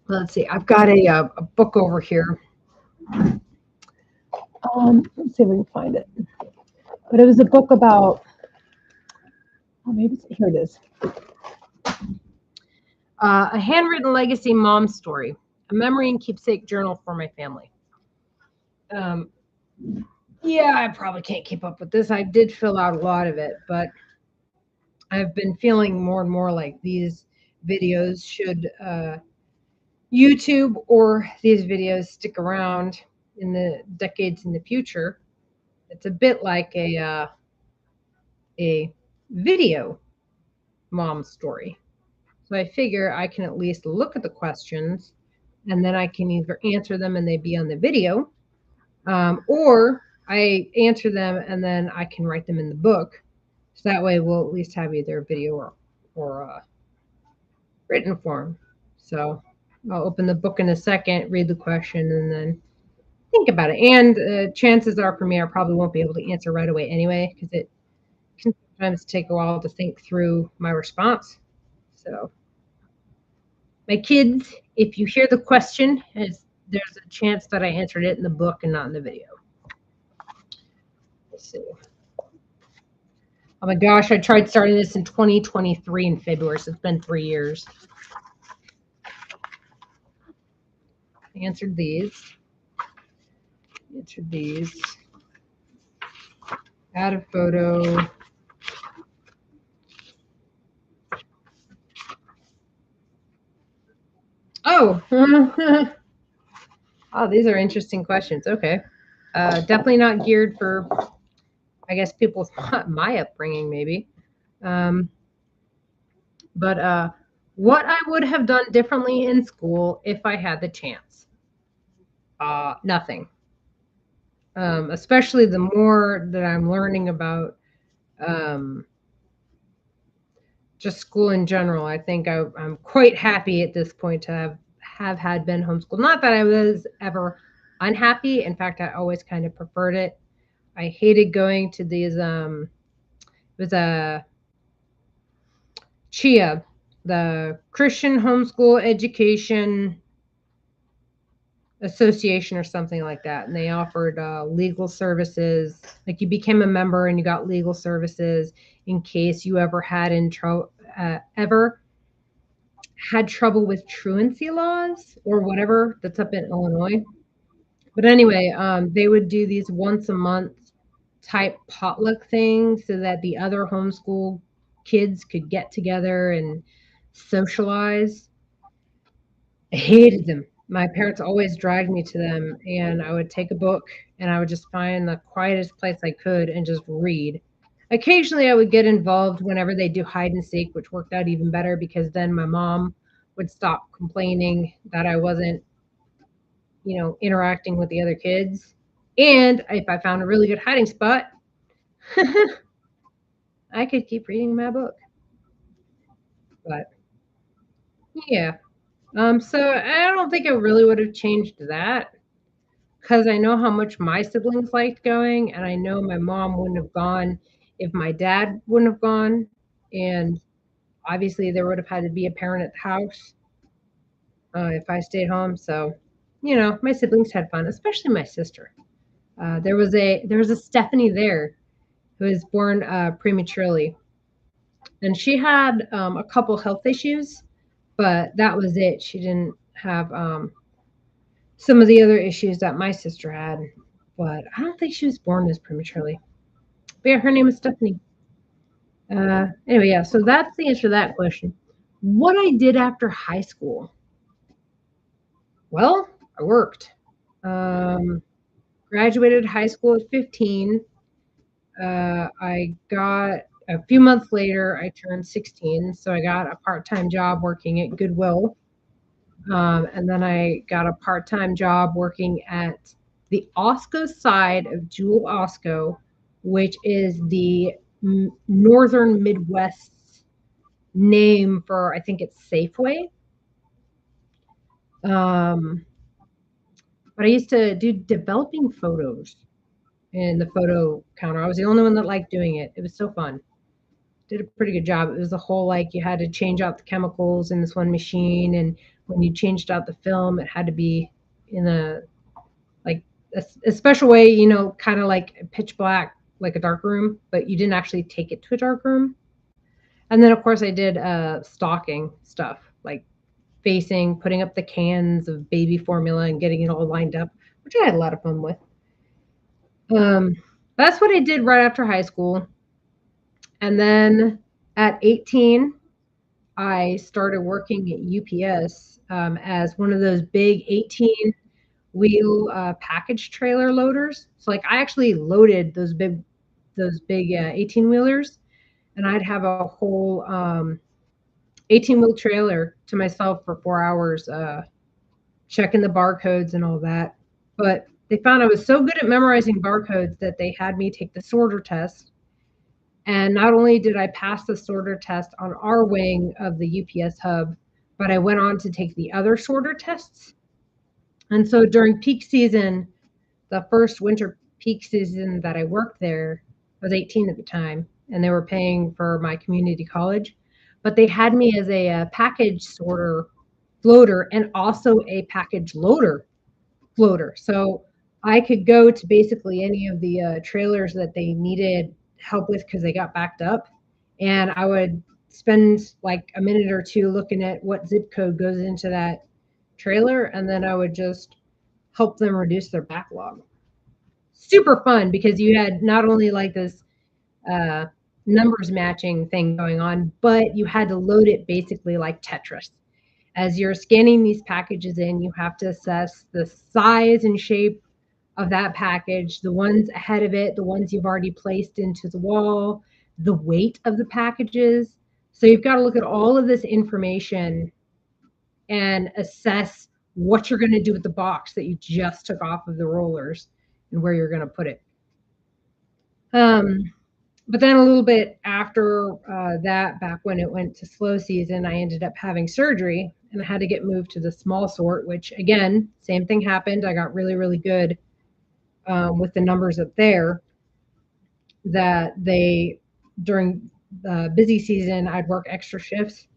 [SPEAKER 1] Let's see. I've got a book over here. Let's see if we can find it. But it was a book about. Oh, maybe here it is. A handwritten legacy mom story, a memory and keepsake journal for my family. Yeah, I probably can't keep up with this. I did fill out a lot of it, but I've been feeling more and more like these videos should YouTube or these videos stick around in the decades in the future. It's a bit like a video mom story. So I figure I can at least look at the questions and then I can either answer them and they be on the video, or I answer them and then I can write them in the book. So that way we'll at least have either video or written form. So I'll open the book in a second, read the question, and then think about it. And chances are for me, I probably won't be able to answer right away anyway, because it can sometimes take a while to think through my response. So, my kids, if you hear the question, there's a chance that I answered it in the book and not in the video. Let's see. Oh my gosh, I tried starting this in 2023 in February, so it's been 3 years. I answered these. Answered these. Add a photo. Oh, oh, these are interesting questions. Okay. Definitely not geared for, I guess, people my upbringing, maybe. Um, but what I would have done differently in school if I had the chance? Nothing. Especially the more that I'm learning about um, just school in general. I think I'm quite happy at this point to have had been homeschooled. Not that I was ever unhappy. In fact, I always kind of preferred it. I hated going to these. It was a CHIA, the Christian Homeschool Education Association or something like that, and they offered legal services. Like you became a member and you got legal services in case you ever had trouble with truancy laws or whatever that's up in Illinois. But anyway, they would do these once a month type potluck things so that the other homeschool kids could get together and socialize. I hated them. My parents always dragged me to them, and I would take a book and I would just find the quietest place I could and just read. Occasionally, I would get involved whenever they do hide and seek, which worked out even better because then my mom would stop complaining that I wasn't, interacting with the other kids. And if I found a really good hiding spot, I could keep reading my book. But yeah. So I don't think it really would have changed that because I know how much my siblings liked going, and I know my mom wouldn't have gone if my dad wouldn't have gone. And obviously, there would have had to be a parent at the house if I stayed home. So, my siblings had fun, especially my sister. There was a Stephanie there who was born prematurely, and she had a couple health issues, but that was it. She didn't have some of the other issues that my sister had, but I don't think she was born as prematurely. But yeah, her name is Stephanie. Anyway, yeah, so that's the answer to that question. What I did after high school? Well, I worked. Um, Graduated high school at 15. I got a few months later, I turned 16, so I got a part time job working at Goodwill. And then I got a part time job working at the Osco side of Jewel Osco, which is the northern Midwest name for, I think it's Safeway. Um, but I used to do developing photos in the photo counter. I was the only one that liked doing it. It was so fun. Did a pretty good job. It was the whole like you had to change out the chemicals in this one machine, and when you changed out the film, it had to be in like a special way, kind of like pitch black, like a dark room, but you didn't actually take it to a dark room. And then of course I did stocking stuff like facing, putting up the cans of baby formula and getting it all lined up, which I had a lot of fun with. Um, that's what I did right after high school. And then at 18, I started working at UPS as one of those big 18 wheel package trailer loaders. So like I actually loaded those big 18 wheelers, and I'd have a whole 18 wheel trailer to myself for 4 hours, checking the barcodes and all that. But they found I was so good at memorizing barcodes that they had me take the sorter test. And not only did I pass the sorter test on our wing of the UPS hub, but I went on to take the other sorter tests. And so during peak season, the first winter peak season that I worked there, I was 18 at the time, and they were paying for my community college, but they had me as a, package sorter floater and also a package loader floater. So I could go to basically any of the trailers that they needed help with because they got backed up. And I would spend like a minute or two looking at what zip code goes into that trailer. And then I would just help them reduce their backlog. Super fun because you had not only like this uh, numbers matching thing going on, but you had to load it basically like Tetris. As you're scanning these packages in, you have to assess the size and shape of that package, the ones ahead of it, the ones you've already placed into the wall, the weight of the packages. So you've got to look at all of this information and assess what you're going to do with the box that you just took off of the rollers and where you're going to put it. Um, but then a little bit after that, back when it went to slow season, I ended up having surgery and I had to get moved to the small sort, which again, same thing happened. I got really, really good with the numbers up there that they, during the busy season, I'd work extra shifts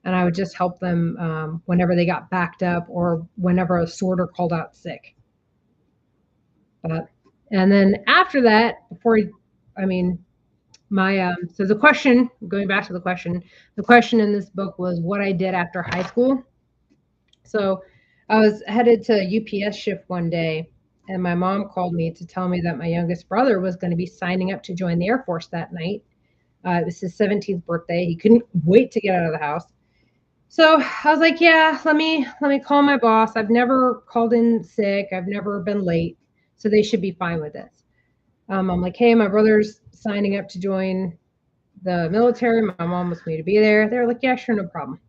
[SPEAKER 1] and I would just help them whenever they got backed up or whenever a sorter called out sick. But, and then after that, I mean, my so the question, going back to the question in this book was what I did after high school. So I was headed to UPS shift one day and my mom called me to tell me that my youngest brother was going to be signing up to join the Air Force that night. It was his 17th birthday. He couldn't wait to get out of the house. So I was like, yeah, let me call my boss. I've never called in sick. I've never been late, so they should be fine with this. I'm like, hey, my brother's signing up to join the military. My mom wants me to be there. They're like, yeah, sure, no problem.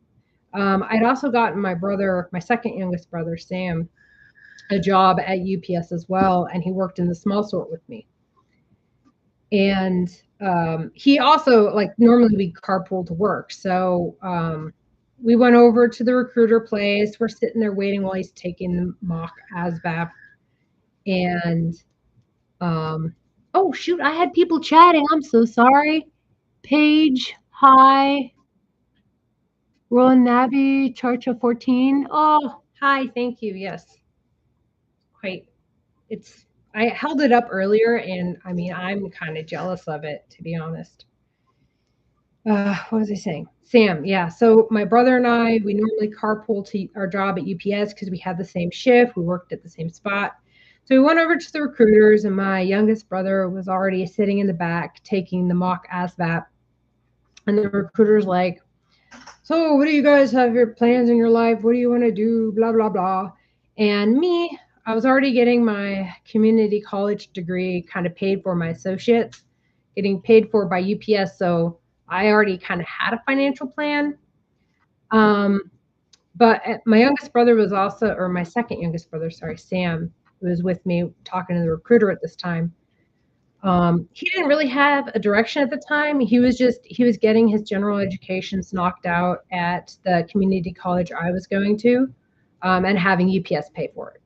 [SPEAKER 1] I'd also gotten my second youngest brother, Sam, a job at UPS as well, and he worked in the small sort with me. And he also, like, normally we carpool to work. So we went over to the recruiter place. We're sitting there waiting while he's taking the mock ASVAB. And oh, shoot, I had people chatting. I'm so sorry. Paige, hi. Roland Nabby, Charcha 14. Oh, hi, thank you. Yes. Quite. It's I held it up earlier and I mean I'm kind of jealous of it, to be honest. What was I saying? Sam, yeah. So my brother and I, we normally carpool to our job at UPS because we had the same shift. We worked at the same spot. So we went over to the recruiters, and my youngest brother was already sitting in the back taking the mock ASVAB. And the recruiter's like, so what do you guys have your plans in your life? What do you want to do? Blah, blah, blah. And me, I was already getting my community college degree kind of paid for, my associates, getting paid for by UPS. So I already kind of had a financial plan. But my youngest brother was also, or my second youngest brother, sorry, Sam, who was with me talking to the recruiter at this time. He didn't really have a direction at the time. He was getting his general educations knocked out at the community college I was going to, and having UPS pay for it.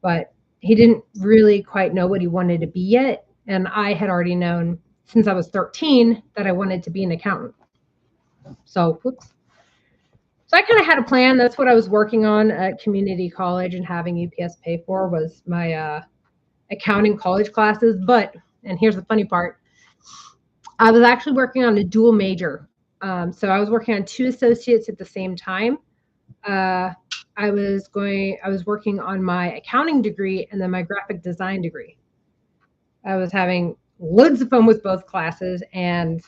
[SPEAKER 1] But he didn't really quite know what he wanted to be yet. And I had already known since I was 13 that I wanted to be an accountant. So, whoops. So I kind of had a plan. That's what I was working on at community college and having UPS pay for was my accounting college classes. But, and here's the funny part, I was actually working on a dual major. So I was working on two associates at the same time. I was working on my accounting degree and then my graphic design degree. I was having loads of fun with both classes, and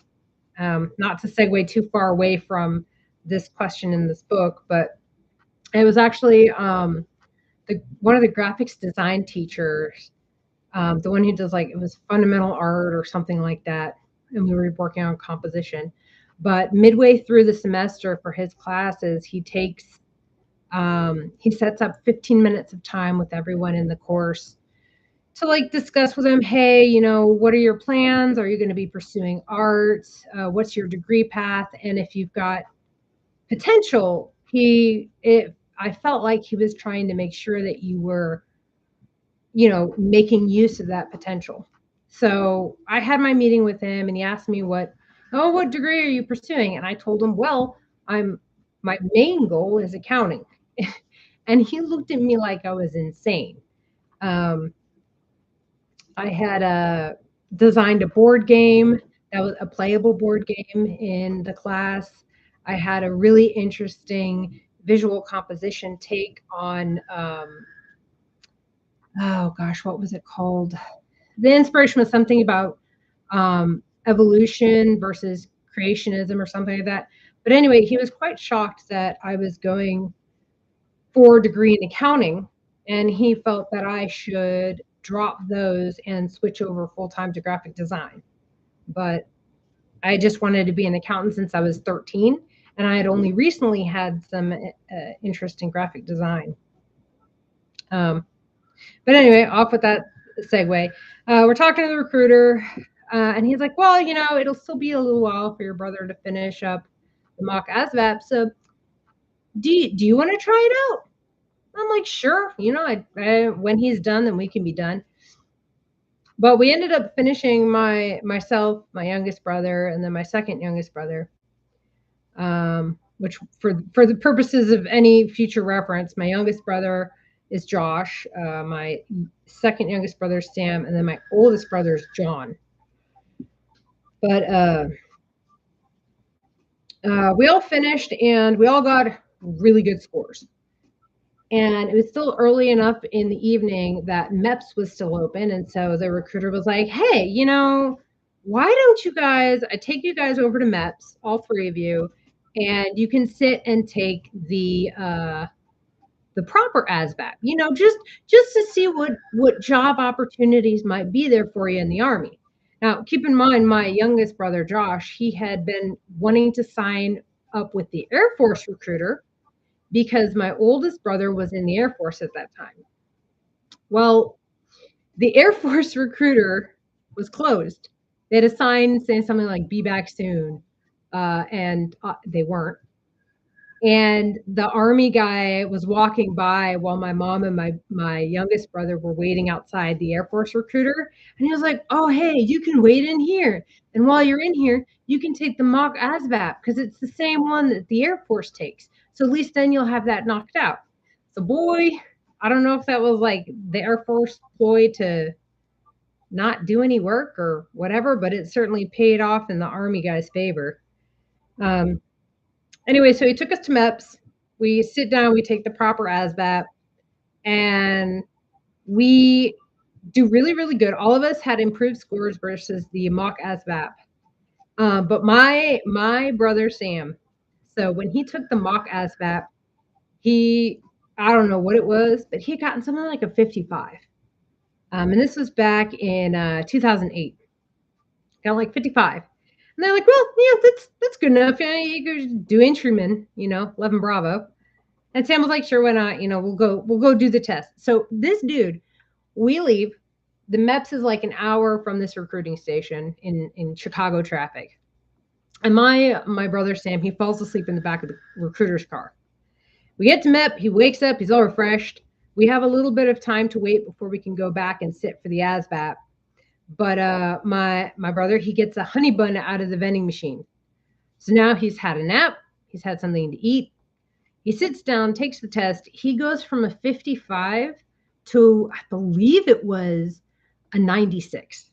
[SPEAKER 1] not to segue too far away from this question in this book, but it was actually one of the graphics design teachers, the one who does, like, it was fundamental art or something like that, and we were working on composition. But midway through the semester for his classes, he sets up 15 minutes of time with everyone in the course to, like, discuss with them, hey, what are your plans? Are you going to be pursuing art? What's your degree path? And if you've got potential, I felt like he was trying to make sure that you were making use of that potential. So I had my meeting with him and he asked me what degree are you pursuing? And I told him, well, my main goal is accounting. And he looked at me like I was insane. Um, I had designed a board game that was a playable board game in the class. I had a really interesting visual composition take on, oh gosh, what was it called? The inspiration was something about evolution versus creationism or something like that. But anyway, he was quite shocked that I was going for a degree in accounting, and he felt that I should drop those and switch over full time to graphic design. But I just wanted to be an accountant since I was 13, and I had only recently had some interest in graphic design. Um, but anyway, off with that segue. We're talking to the recruiter, and he's like, "Well, it'll still be a little while for your brother to finish up the mock ASVAB. So, do you want to try it out?" I'm like, "Sure. When he's done, then we can be done." But we ended up finishing myself, my youngest brother, and then my second youngest brother. Which for the purposes of any future reference, my youngest brother is Josh, my second youngest brother is Sam, and then my oldest brother is John. But we all finished and we all got really good scores. And it was still early enough in the evening that MEPS was still open. And so the recruiter was like, "Hey, why don't you guys, I take you guys over to MEPS, all three of you, and you can sit and take the proper ASVAB, just to see what job opportunities might be there for you in the Army." Now, keep in mind, my youngest brother, Josh, he had been wanting to sign up with the Air Force recruiter because my oldest brother was in the Air Force at that time. Well, the Air Force recruiter was closed. They had a sign saying something like "Be back soon," and they weren't. And the Army guy was walking by while my mom and my youngest brother were waiting outside the Air Force recruiter. And he was like, "Oh, hey, you can wait in here. And while you're in here, you can take the mock ASVAB because it's the same one that the Air Force takes. So at least then you'll have that knocked out." So, boy, I don't know if that was like the Air Force ploy to not do any work or whatever, but it certainly paid off in the Army guy's favor. Um, Anyway, so he took us to MEPS. We sit down, we take the proper ASVAB, and we do really, really good. All of us had improved scores versus the mock ASVAB. But my brother Sam, so when he took the mock ASVAB, I don't know what it was, but he had gotten something like a 55. And this was back in 2008. Got like 55. And they're like, "Well, yeah, that's good enough. You could do entryman, 11 Bravo." And Sam was like, "Sure, why not? We'll go do the test." So this dude, we leave. The MEPS is like an hour from this recruiting station in Chicago traffic. And my brother Sam, he falls asleep in the back of the recruiter's car. We get to MEP, he wakes up, he's all refreshed. We have a little bit of time to wait before we can go back and sit for the ASVAB. But my brother, he gets a honey bun out of the vending machine. So now he's had a nap, he's had something to eat. He sits down, takes the test. He goes from a 55 to, I believe it was a 96.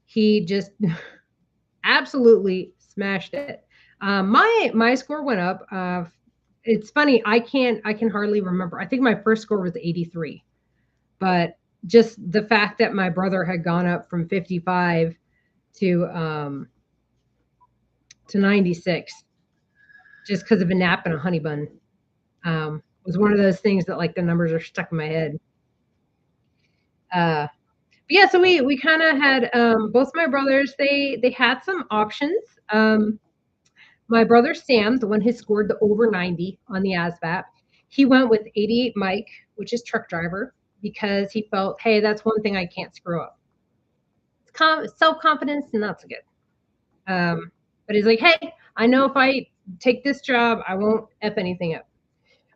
[SPEAKER 1] He just absolutely smashed it. My score went up. It's funny. I can hardly remember. I think my first score was 83, but just the fact that my brother had gone up from 55 to 96 just because of a nap and a honey bun was one of those things that like the numbers are stuck in my head. But yeah, so we kind of had both my brothers. They had some options. My brother Sam, the one who scored the over 90 on the ASVAB, he went with 88 Mike, which is truck driver, because he felt, hey, that's one thing I can't screw up. Self-confidence, and that's good. But he's like, hey, I know if I take this job, I won't F anything up.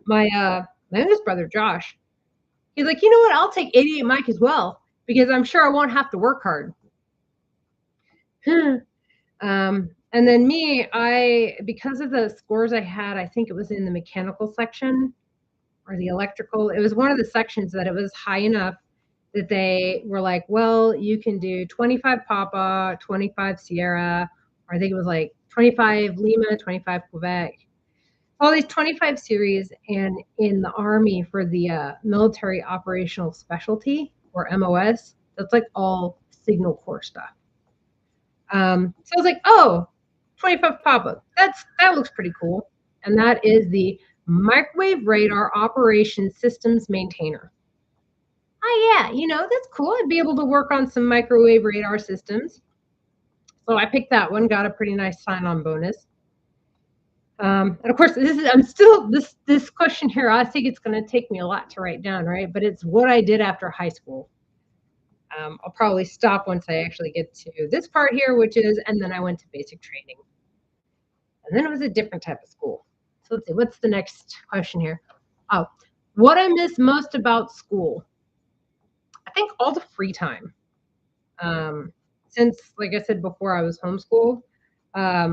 [SPEAKER 1] My youngest brother, Josh, He's like, you know what? I'll take 88 Mike as well because I'm sure I won't have to work hard. And then me, because of the scores I had, I think it was in the mechanical section or the electrical. It was one of the sections that it was high enough that they were like, well, you can do 25 Papa, 25 Sierra, or I think it was like 25 Lima, 25 Quebec, all these 25 series. And in the Army for the military operational specialty or MOS, that's like all signal corps stuff. So I was like, oh, 25 Papa, that looks pretty cool. And that is the microwave radar operations systems maintainer. Oh yeah, that's cool. I'd be able to work on some microwave radar systems. So I picked that one, got a pretty nice sign-on bonus. And of course, I'm still this question here. I think it's going to take me a lot to write down, right? But it's what I did after high school. I'll probably stop once I actually get to this part here, which is, and then I went to basic training. And then it was a different type of school. So let's see, what's the next question here? Oh, what I miss most about school? I think all the free time. Since, like I said before, I was homeschooled.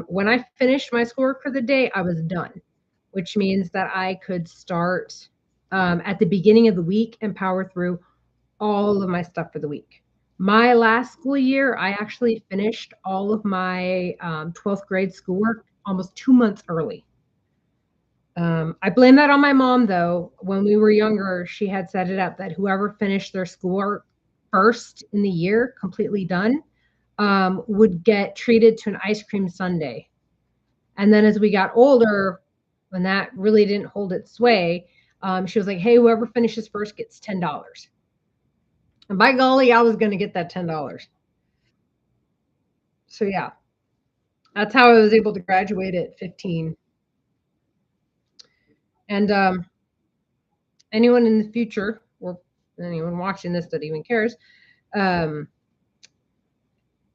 [SPEAKER 1] When I finished my schoolwork for the day, I was done, which means that I could start at the beginning of the week and power through all of my stuff for the week. My last school year, I actually finished all of my 12th grade schoolwork almost 2 months early. I blame that on my mom, though. When we were younger, she had set it up that whoever finished their schoolwork first in the year, completely done, would get treated to an ice cream sundae. And then as we got older, when that really didn't hold its sway, she was like, hey, whoever finishes first gets $10. And by golly, I was going to get that $10. So yeah, that's how I was able to graduate at 15. And anyone in the future, or anyone watching this that even cares, I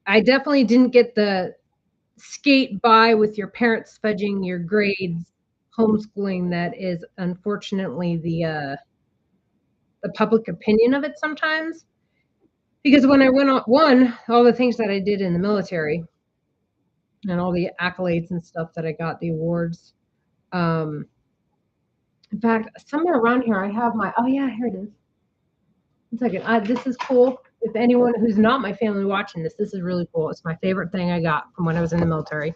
[SPEAKER 1] definitely didn't get the skate by with your parents fudging your grades homeschooling that is unfortunately the public opinion of it sometimes. Because when I went on all the things that I did in the military and all the accolades and stuff that I got, the awards. In fact, somewhere around here I have my, oh yeah, here it is. 1 second. This is cool. If anyone who's not my family watching this is really cool. It's my favorite thing I got from when I was in the military.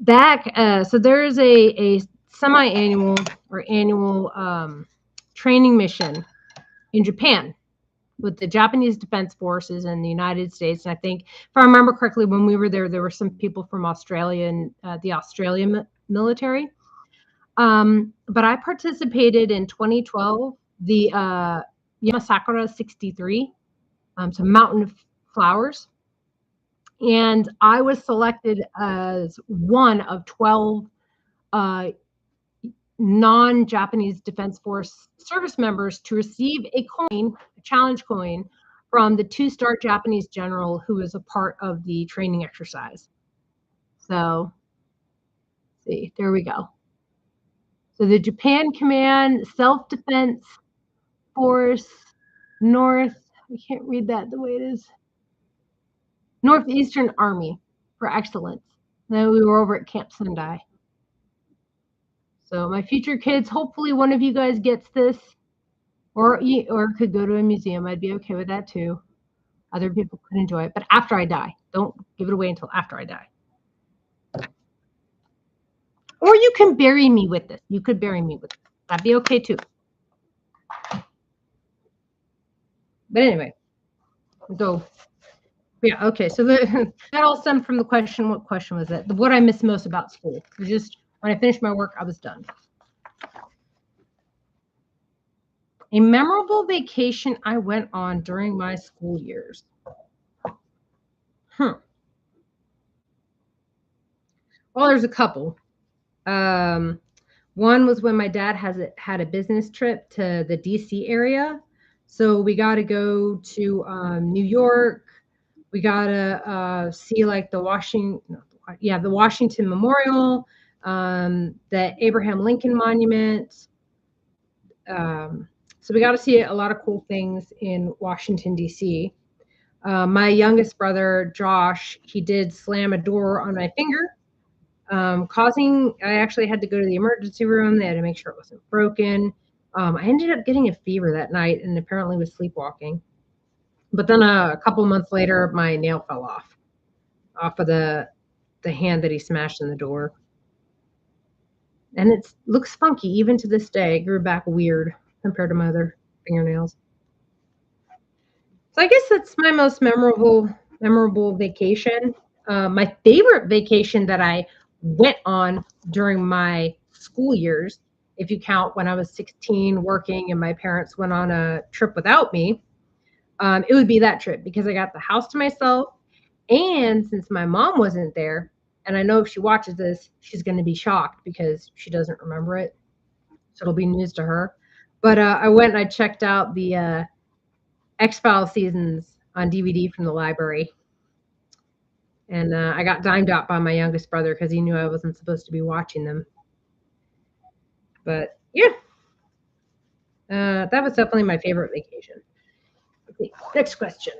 [SPEAKER 1] So there is a semi-annual or annual training mission in Japan with the Japanese Defense Forces and the United States. And I think, if I remember correctly, when we were there were some people from Australia and the Australian military. But I participated in 2012, the Yamasakura 63, so Mountain of Flowers. And I was selected as one of 12 non-Japanese Defense Force service members to receive a challenge coin, from the 2-star Japanese general who was a part of the training exercise. So, see, there we go. So the Japan Command Self-Defense Force North, I can't read that the way it is, Northeastern Army for excellence. Then we were over at Camp Sendai. So my future kids, hopefully one of you guys gets this, or could go to a museum. I'd be okay with that too. Other people could enjoy it, but after I die. Don't give it away until after I die. Or you can bury me with this. You could bury me with this. That'd be okay too. But anyway, so yeah, okay. So that all stemmed from the question. What question was that? What I miss most about school. It was just when I finished my work, I was done. A memorable vacation I went on during my school years. Well, there's a couple. One was when my dad had a business trip to the DC area. So we got to go to New York. We got to see like the Washington Memorial, the Abraham Lincoln Monument, So we got to see a lot of cool things in Washington, D.C. My youngest brother, Josh, he did slam a door on my finger, causing, I actually had to go to the emergency room. They had to make sure it wasn't broken. I ended up getting a fever that night and apparently was sleepwalking. But then a couple months later, my nail fell off of the hand that he smashed in the door. And it looks funky even to this day. It grew back weird compared to my other fingernails. So I guess that's my most memorable vacation. My favorite vacation that I went on during my school years, if you count when I was 16 working and my parents went on a trip without me, it would be that trip because I got the house to myself. And since my mom wasn't there, and I know if she watches this, she's going to be shocked because she doesn't remember it. So it'll be news to her. But I went and I checked out the X-Files seasons on DVD from the library. And I got dimed out by my youngest brother because he knew I wasn't supposed to be watching them. But yeah, that was definitely my favorite vacation. Okay, next question.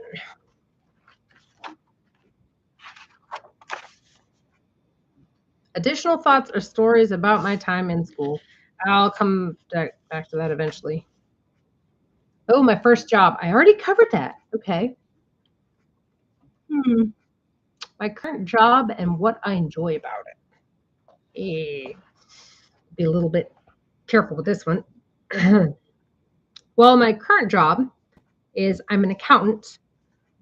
[SPEAKER 1] Additional thoughts or stories about my time in school. I'll come back to that eventually. Oh, my first job. I already covered that. Okay. My current job and what I enjoy about it. Be a little bit careful with this one. Well, my current job is I'm an accountant.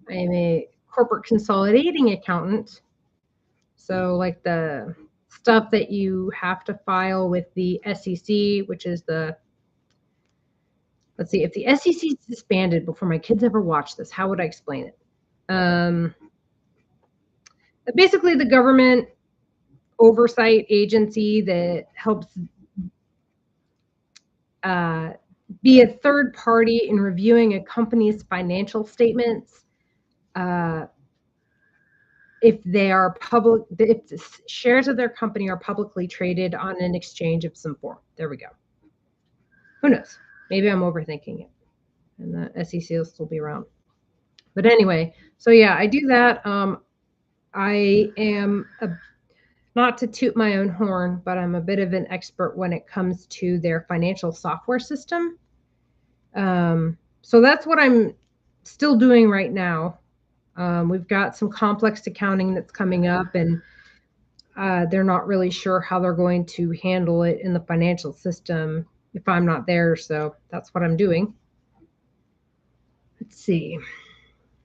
[SPEAKER 1] I am a corporate consolidating accountant. So, like the stuff that you have to file with the SEC, which is let's see, if the SEC is disbanded before my kids ever watch this, how would I explain it? Basically, the government oversight agency that helps be a third party in reviewing a company's financial statements. If they are public, if the shares of their company are publicly traded on an exchange of some form. There we go. Who knows? Maybe I'm overthinking it, and the SEC will still be around. But anyway, so yeah, I do that. I am not to toot my own horn, but I'm a bit of an expert when it comes to their financial software system. So that's what I'm still doing right now. We've got some complex accounting that's coming up, and they're not really sure how they're going to handle it in the financial system if I'm not there. So that's what I'm doing. Let's see.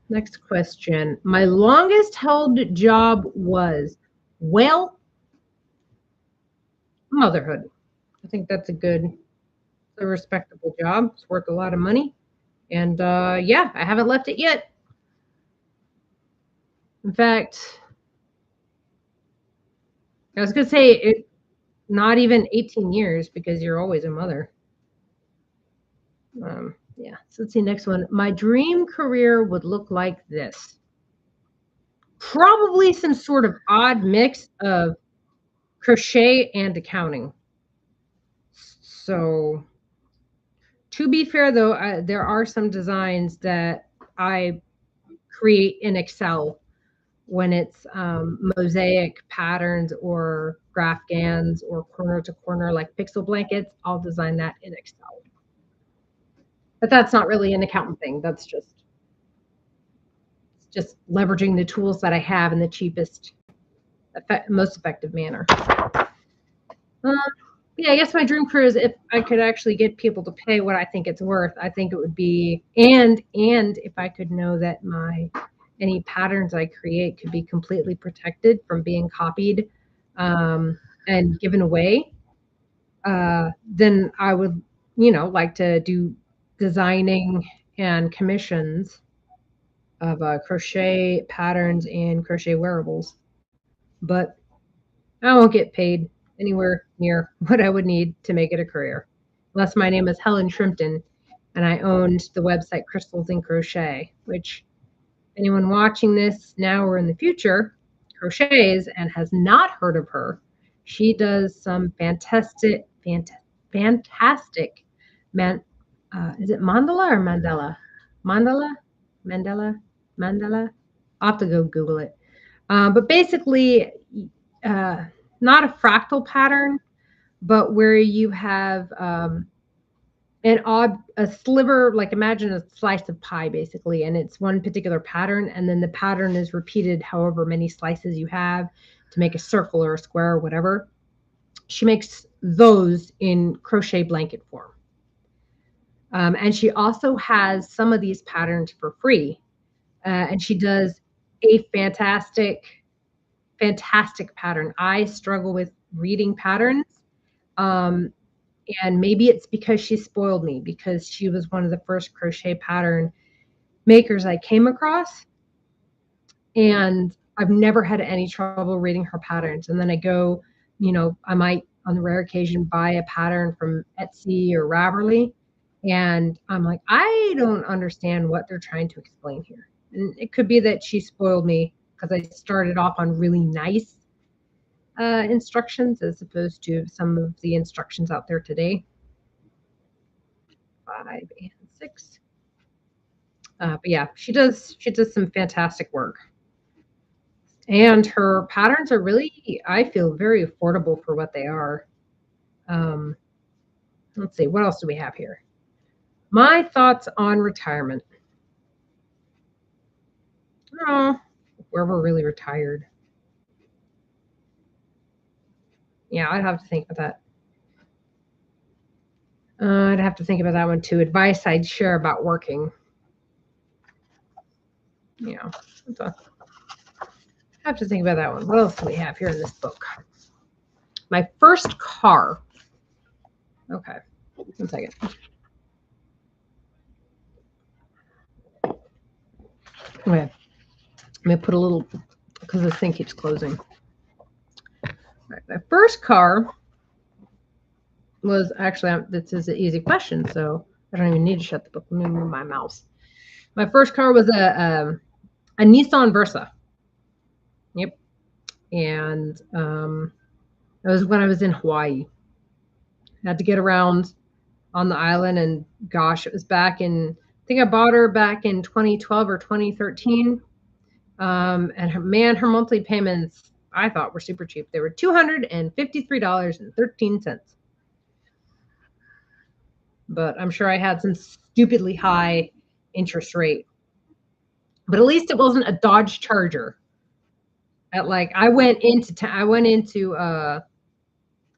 [SPEAKER 1] Next question. My longest held job was, well, motherhood. I think that's a respectable job. It's worth a lot of money. And yeah, I haven't left it yet. In fact, I was going to say it, not even 18 years because you're always a mother. Yeah, so let's see, next one. My dream career would look like this. Probably some sort of odd mix of crochet and accounting. So, to be fair, though, there are some designs that I create in Excel when it's mosaic patterns or graph GANs or corner to corner like pixel blankets. I'll design that in Excel. But that's not really an accountant thing. That's just leveraging the tools that I have in the cheapest, most effective manner. Yeah, I guess my dream career is if I could actually get people to pay what I think it's worth. I think it would be, and if I could know that any patterns I create could be completely protected from being copied and given away, then I would, like to do designing and commissions of crochet patterns and crochet wearables. But I won't get paid anywhere near what I would need to make it a career. Unless my name is Helen Shrimpton and I owned the website Crystals and Crochet, which anyone watching this now or in the future crochets and has not heard of her, she does some fantastic Man, is it mandala or Mandela? Mandala, Mandela, Mandela. I'll have to go Google it. But basically, uh, not a fractal pattern, but where you have a sliver, like imagine a slice of pie basically, and it's one particular pattern, and then the pattern is repeated however many slices you have to make a circle or a square or whatever. She makes those in crochet blanket form. And she also has some of these patterns for free. And she does a fantastic pattern. I struggle with reading patterns. Um, and maybe it's because she spoiled me, because she was one of the first crochet pattern makers I came across. And I've never had any trouble reading her patterns. And then I go, I might on the rare occasion buy a pattern from Etsy or Ravelry, and I'm like, I don't understand what they're trying to explain here. And it could be that she spoiled me because I started off on really nice instructions as opposed to some of the instructions out there today. 5 and 6. But yeah, she does some fantastic work. And her patterns are really, I feel, very affordable for what they are. Um, let's see, what else do we have here? My thoughts on retirement. Oh, we're really retired. Yeah, I'd have to think about that. I'd have to think about that one too. Advice I'd share about working. Yeah, I have to think about that one. What else do we have here in this book? My first car. Okay, 1 second. Okay, I'm gonna put a little, because this thing keeps closing. Right, my first car was actually, this is an easy question, so I don't even need to shut the book. Let me move my mouse. My first car was a Nissan Versa. Yep. And it was when I was in Hawaii. I had to get around on the island, and gosh, it was back in, I think I bought her back in 2012 or 2013. And her monthly payments, I thought, were super cheap. They were $253.13. But I'm sure I had some stupidly high interest rate. But at least it wasn't a Dodge Charger. I went into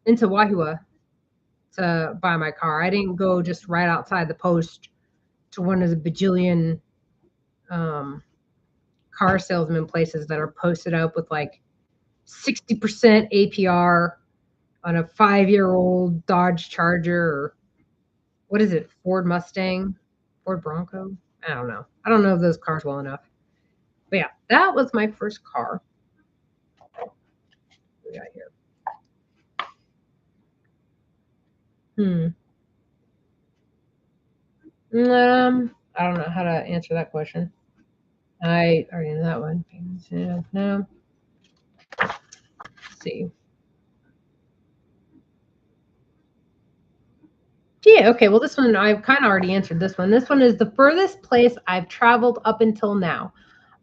[SPEAKER 1] Wahua to buy my car. I didn't go just right outside the post to one of the bajillion car salesman places that are posted up with like 60% APR on a 5-year-old Dodge Charger, or what is it, Ford Mustang, Ford Bronco? I don't know. I don't know those cars well enough. But yeah, that was my first car. What we got here? I don't know how to answer that question. I already know that one. No. Let's see. Yeah, okay. Well, this one, I've kind of already answered this one. This one is the furthest place I've traveled up until now.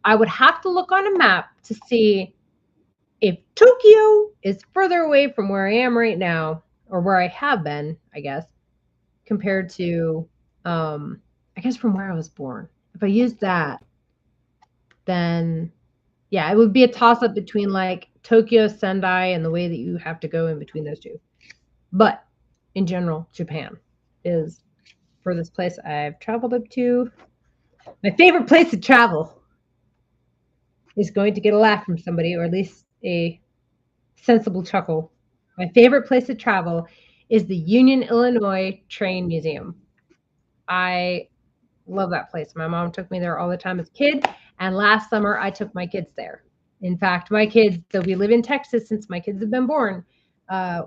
[SPEAKER 1] I would have to look on a map to see if Tokyo is further away from where I am right now, or where I have been, I guess, compared to, I guess, from where I was born. If I use that, then yeah, it would be a toss up between like Tokyo, Sendai, and the way that you have to go in between those two. But in general, Japan is furthest place I've traveled up to. My favorite place to travel is going to get a laugh from somebody, or at least a sensible chuckle. My favorite place to travel is the Union, Illinois Train Museum. I love that place. My mom took me there all the time as a kid, and last summer I took my kids there. In fact, my kids, so we live in Texas since my kids have been born,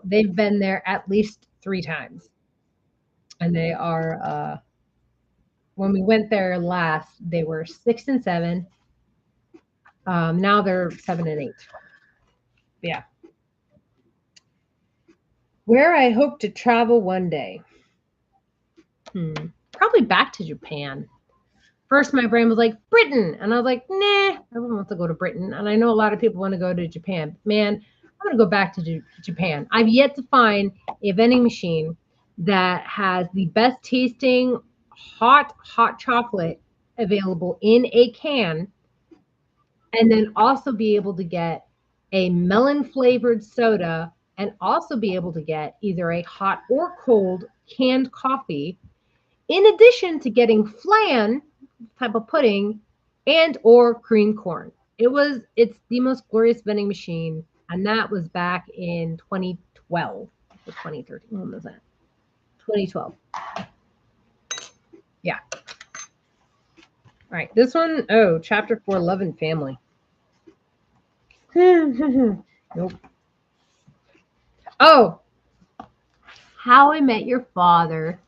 [SPEAKER 1] they've been there at least 3 times. And they are, when we went there last, they were 6 and 7. Now they're 7 and 8. Yeah. Where I hope to travel one day. Probably back to Japan. First, my brain was like, Britain. And I was like, nah, I wouldn't want to go to Britain. And I know a lot of people want to go to Japan. Man, I'm going to go back to Japan. I've yet to find a vending machine that has the best tasting hot chocolate available in a can, and then also be able to get a melon flavored soda, and also be able to get either a hot or cold canned coffee, in addition to getting flan type of pudding and or cream corn. It's the most glorious vending machine, and that was back in 2012 or 2013. When was that? 2012. Yeah. All right. This one, oh, chapter 4, Love and Family. Nope. Oh, How I Met Your Father.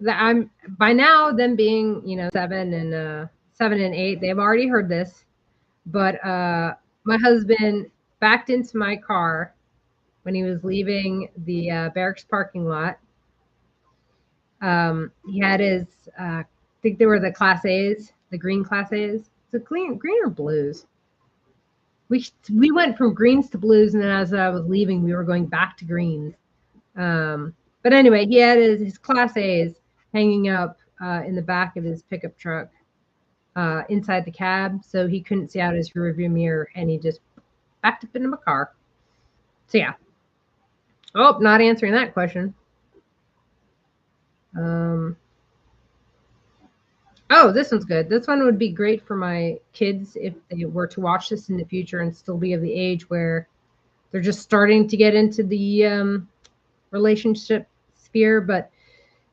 [SPEAKER 1] I'm by now, them being 7 and 8, they've already heard this. But my husband backed into my car when he was leaving the barracks parking lot. He had his, I think they were the Class A's, the green Class A's. So green or blues? We went from greens to blues, and then as I was leaving, we were going back to greens. But anyway, he had his Class A's hanging up in the back of his pickup truck inside the cab, so he couldn't see out his rearview mirror, and he just backed up into my car. So yeah. Oh, not answering that question. Oh, this one's good. This one would be great for my kids if they were to watch this in the future and still be of the age where they're just starting to get into the relationship sphere. But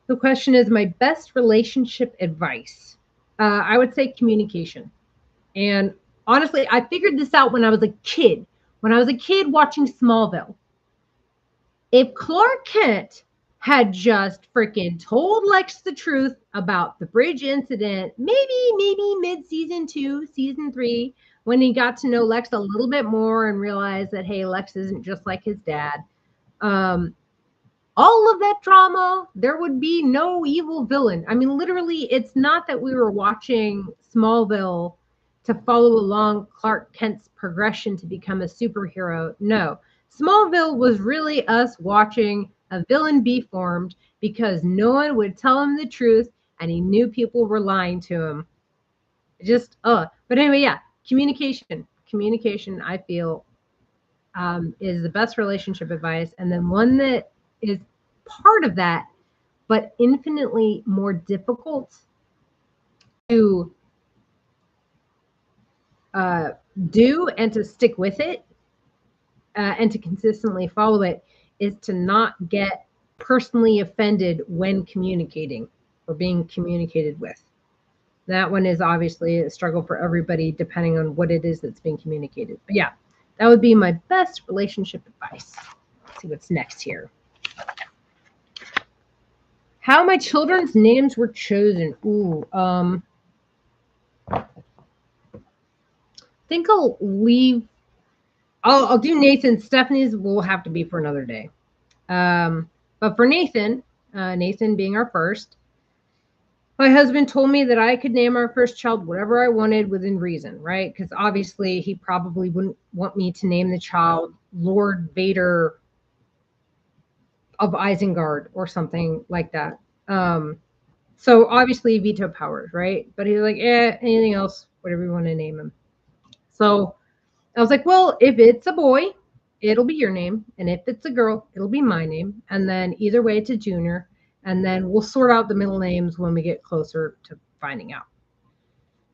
[SPEAKER 1] the question is, my best relationship advice. I would say communication. And honestly, I figured this out when I was a kid. When I was a kid watching Smallville. If Clark Kent had just freaking told Lex the truth about the bridge incident, maybe mid-season 2, season 3, when he got to know Lex a little bit more and realized that, hey, Lex isn't just like his dad. All of that drama, there would be no evil villain. I mean, literally, it's not that we were watching Smallville to follow along Clark Kent's progression to become a superhero. No, Smallville was really us watching a villain be formed because no one would tell him the truth, and he knew people were lying to him. But anyway, yeah, communication. Communication, I feel, is the best relationship advice. And then one that is part of that, but infinitely more difficult to do and to stick with it and to consistently follow it, is to not get personally offended when communicating or being communicated with. That one is obviously a struggle for everybody depending on what it is that's being communicated. But yeah, that would be my best relationship advice. Let's see what's next here. How my children's names were chosen. Ooh, I think I'll leave. I'll do Nathan. Stephanie's will have to be for another day. But for Nathan, Nathan being our first, my husband told me that I could name our first child whatever I wanted within reason, right? Because obviously he probably wouldn't want me to name the child Lord Vader of Isengard or something like that. So obviously veto powers, right? But he's like, anything else, whatever you want to name him. So I was like, well, if it's a boy, it'll be your name. And if it's a girl, it'll be my name. And then either way, it's a junior. And then we'll sort out the middle names when we get closer to finding out.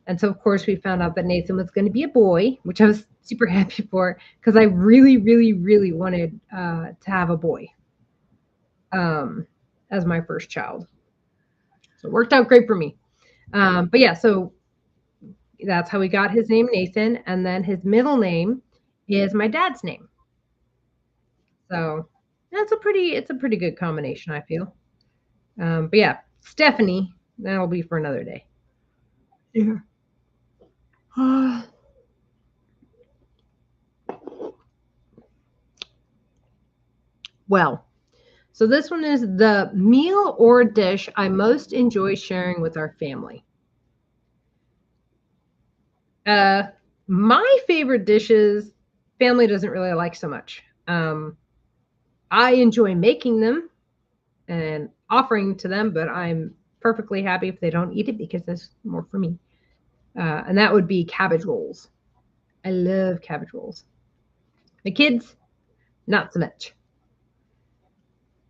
[SPEAKER 1] And so, of course, we found out that Nathan was going to be a boy, which I was super happy for because I really, really, really wanted to have a boy as my first child. So it worked out great for me. But yeah, so that's how we got his name, Nathan. And then his middle name is my dad's name. So it's a pretty good combination, I feel. But yeah, Stephanie, that'll be for another day. Yeah. Well, So this one is the meal or dish I most enjoy sharing with our family. Uh, my favorite dishes, family doesn't really like so much. I enjoy making them and offering to them, but I'm perfectly happy if they don't eat it because that's more for me. And that would be cabbage rolls. I love cabbage rolls. My kids, not so much.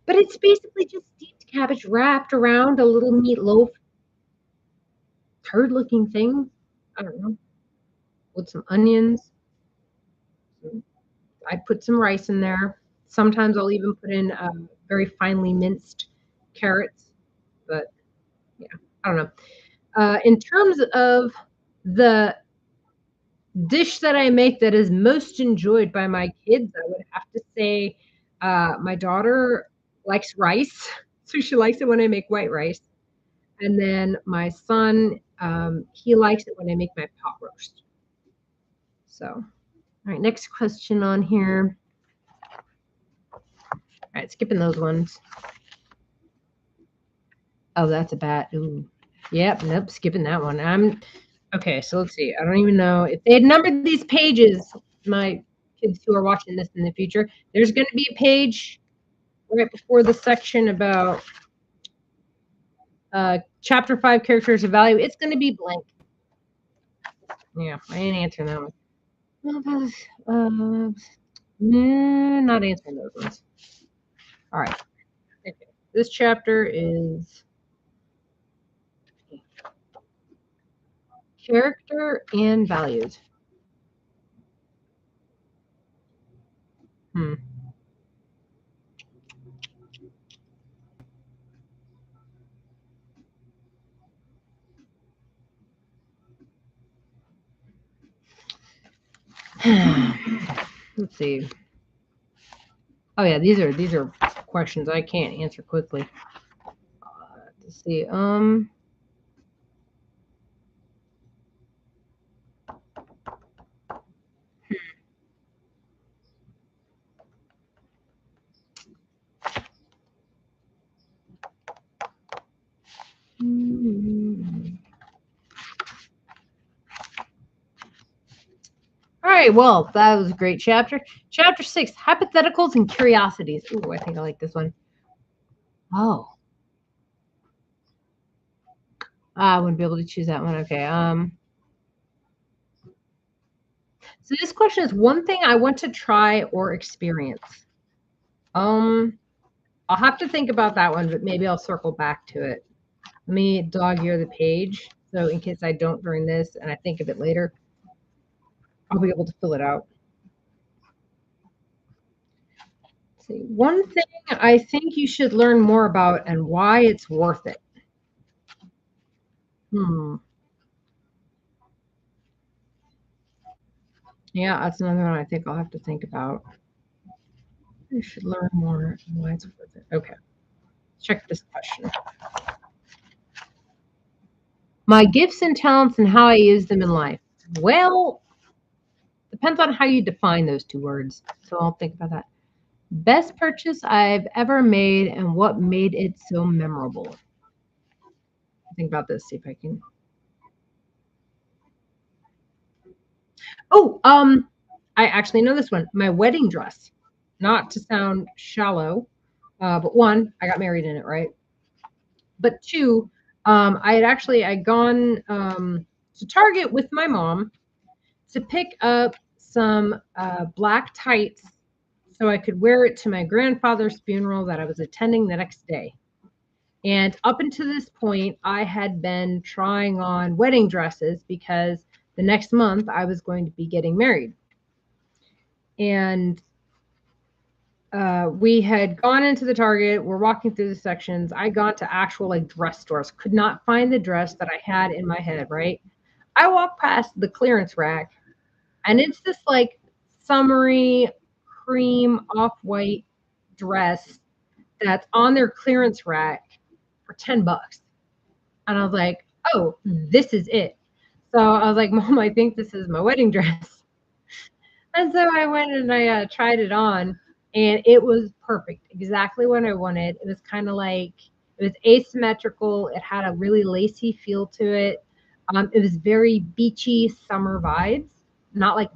[SPEAKER 1] But it's basically just steamed cabbage wrapped around a little meatloaf, turd looking thing. I don't know, with some onions. I put some rice in there. Sometimes I'll even put in very finely minced carrots. But yeah, I don't know. In terms of the dish that I make that is most enjoyed by my kids, I would have to say my daughter likes rice. So she likes it when I make white rice. And then my son, he likes it when I make my pot roast. So, all right, next question on here. All right, skipping those ones. Oh, that's a bat. Ooh. Yep, nope, skipping that one. I'm okay, so let's see. I don't even know if they had numbered these pages, my kids who are watching this in the future. There's gonna be a page right before the section about chapter 5 characters of value. It's gonna be blank. Yeah, I ain't answering that one. Not answering those ones. All right. Okay. This chapter is character and values. Hmm. Let's see. Oh yeah, these are questions I can't answer quickly. Let's see. All right. Well, that was a great chapter. Chapter 6: hypotheticals and curiosities. Ooh, I think I like this one. Oh, I wouldn't be able to choose that one. Okay. So this question is one thing I want to try or experience. Um, I'll have to think about that one, but maybe I'll circle back to it. Let me dog ear the page. So in case I don't during this and I think of it later, I'll be able to fill it out. Let's see. One thing I think you should learn more about and why it's worth it. Yeah, that's another one I think I'll have to think about. You should learn more and why it's worth it. Okay. Check this question. My gifts and talents and how I use them in life. Well, depends on how you define those two words. So I'll think about that. Best purchase I've ever made and what made it so memorable. Think about this, see if I can. Oh, I actually know this one. My wedding dress. Not to sound shallow, but one, I got married in it, right? But two, I'd gone to Target with my mom to pick up some black tights so I could wear it to my grandfather's funeral that I was attending the next day. And up until this point, I had been trying on wedding dresses because the next month I was going to be getting married. And we had gone into the Target. We're walking through the sections. I got to actual like dress stores. Could not find the dress that I had in my head. Right. I walked past the clearance rack, and it's this like summery cream off-white dress that's on their clearance rack for $10. And I was like, oh, this is it. So I was like, Mom, I think this is my wedding dress. And so I went and I tried it on. and it was perfect, exactly what I wanted. It was kind of like it was asymmetrical. It had a really lacy feel to it. It was very beachy summer vibes, not like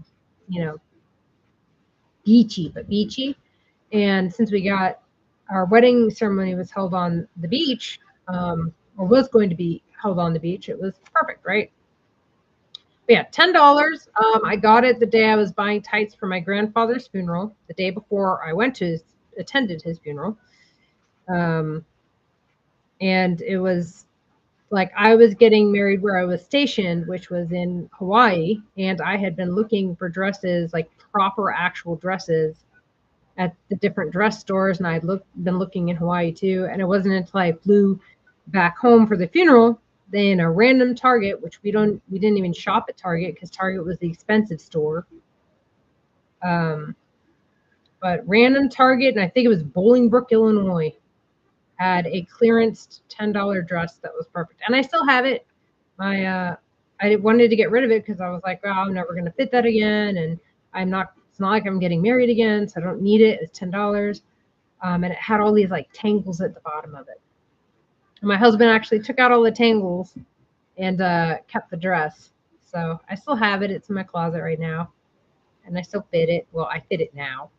[SPEAKER 1] beachy, but beachy. And since we got our wedding ceremony was held on the beach, or was going to be held on the beach, it was perfect, right? But yeah, $10. I got it the day I was buying tights for my grandfather's funeral, the day before I attended his funeral. Um, and it was like I was getting married where I was stationed, which was in Hawaii, and I had been looking for dresses, like proper actual dresses, at the different dress stores, and been looking in Hawaii too. And it wasn't until I flew back home for the funeral, then a random Target, which we didn't even shop at Target because Target was the expensive store. But random Target, and I think it was Bolingbrook, Illinois, had a clearance $10 dress that was perfect, and I still have it. I wanted to get rid of it because I was like, well, I'm never going to fit that again, and it's not like I'm getting married again, so I don't need it. It's $10. And it had all these like tangles at the bottom of it. And my husband actually took out all the tangles and kept the dress. So I still have it. It's in my closet right now, and I still fit it. Well, I fit it now.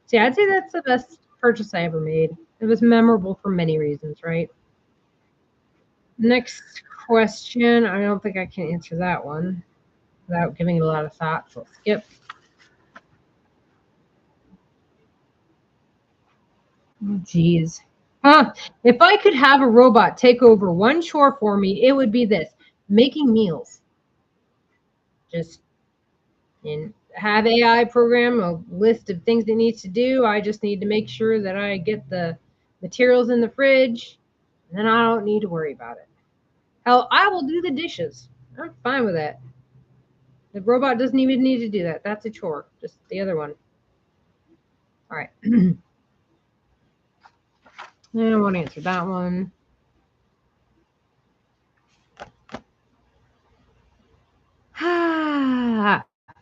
[SPEAKER 1] So yeah, I'd say that's the best purchase I ever made. It was memorable for many reasons, right? Next question. I don't think I can answer that one without giving it a lot of thought, so I'll skip. Jeez. Huh. If I could have a robot take over one chore for me, it would be this: making meals. Just have AI program a list of things it needs to do. I just need to make sure that I get the materials in the fridge, and then I don't need to worry about it. Hell, I will do the dishes. I'm fine with that. The robot doesn't even need to do that. That's a chore. Just the other one. All right. I don't want to answer that one.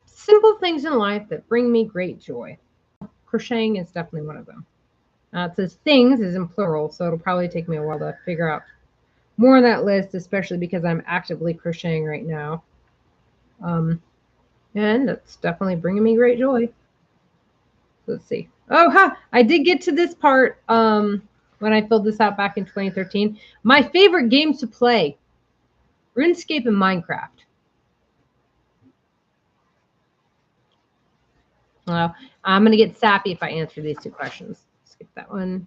[SPEAKER 1] Simple things in life that bring me great joy. Crocheting is definitely one of them. It says things is in plural, so it'll probably take me a while to figure out more on that list, especially because I'm actively crocheting right now. And that's definitely bringing me great joy. Let's see. Oh, I did get to this part when I filled this out back in 2013. My favorite games to play: RuneScape and Minecraft. Well, I'm going to get sappy if I answer these two questions. Skip that one.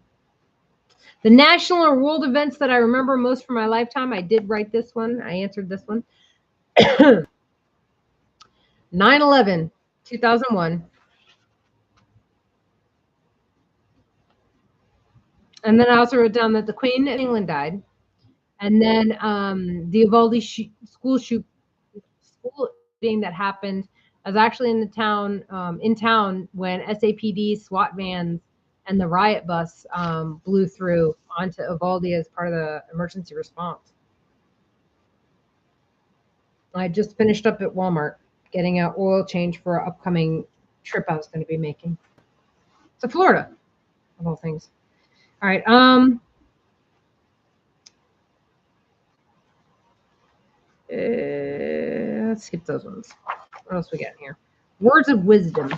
[SPEAKER 1] The national or world events that I remember most from my lifetime, I did write this one. I answered this one. 9/11, 2001. And then I also wrote down that the Queen of England died. And then the Uvalde school shooting that happened. I was actually in town when SAPD SWAT vans and the riot bus blew through onto Uvalde as part of the emergency response. I just finished up at Walmart getting an oil change for an upcoming trip I was going to be making to Florida, of all things. All right. Let's skip those ones. What else we got here? Words of wisdom.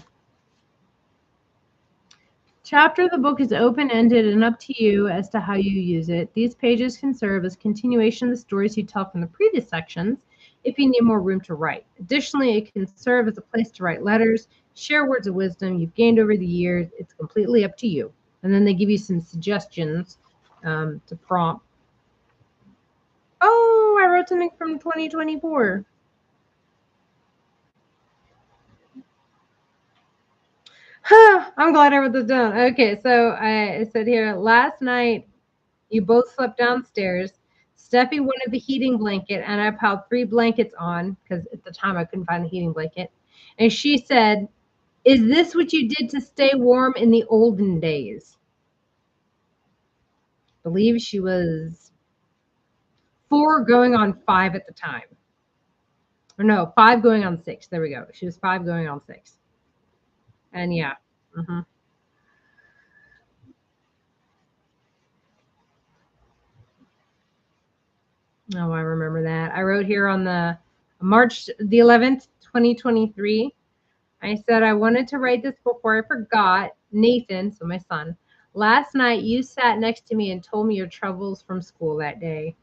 [SPEAKER 1] Chapter of the book is open-ended and up to you as to how you use it. These pages can serve as continuation of the stories you tell from the previous sections if you need more room to write. Additionally, it can serve as a place to write letters, share words of wisdom you've gained over the years. It's completely up to you. And then they give you some suggestions to prompt. Oh, I wrote something from 2024. I'm glad I wrote this down. Okay, so I said here, last night you both slept downstairs. Steffi wanted the heating blanket, and I piled 3 blankets on because at the time I couldn't find the heating blanket. And she said, "Is this what you did to stay warm in the olden days?" I believe she was 4 going on 5 at the time. Or no, 5 going on 6. There we go. She was 5 going on 6. And yeah. Oh, I remember that. I wrote here on the March the 11th, 2023. I said I wanted to write this before I forgot. Nathan, so my son, last night you sat next to me and told me your troubles from school that day.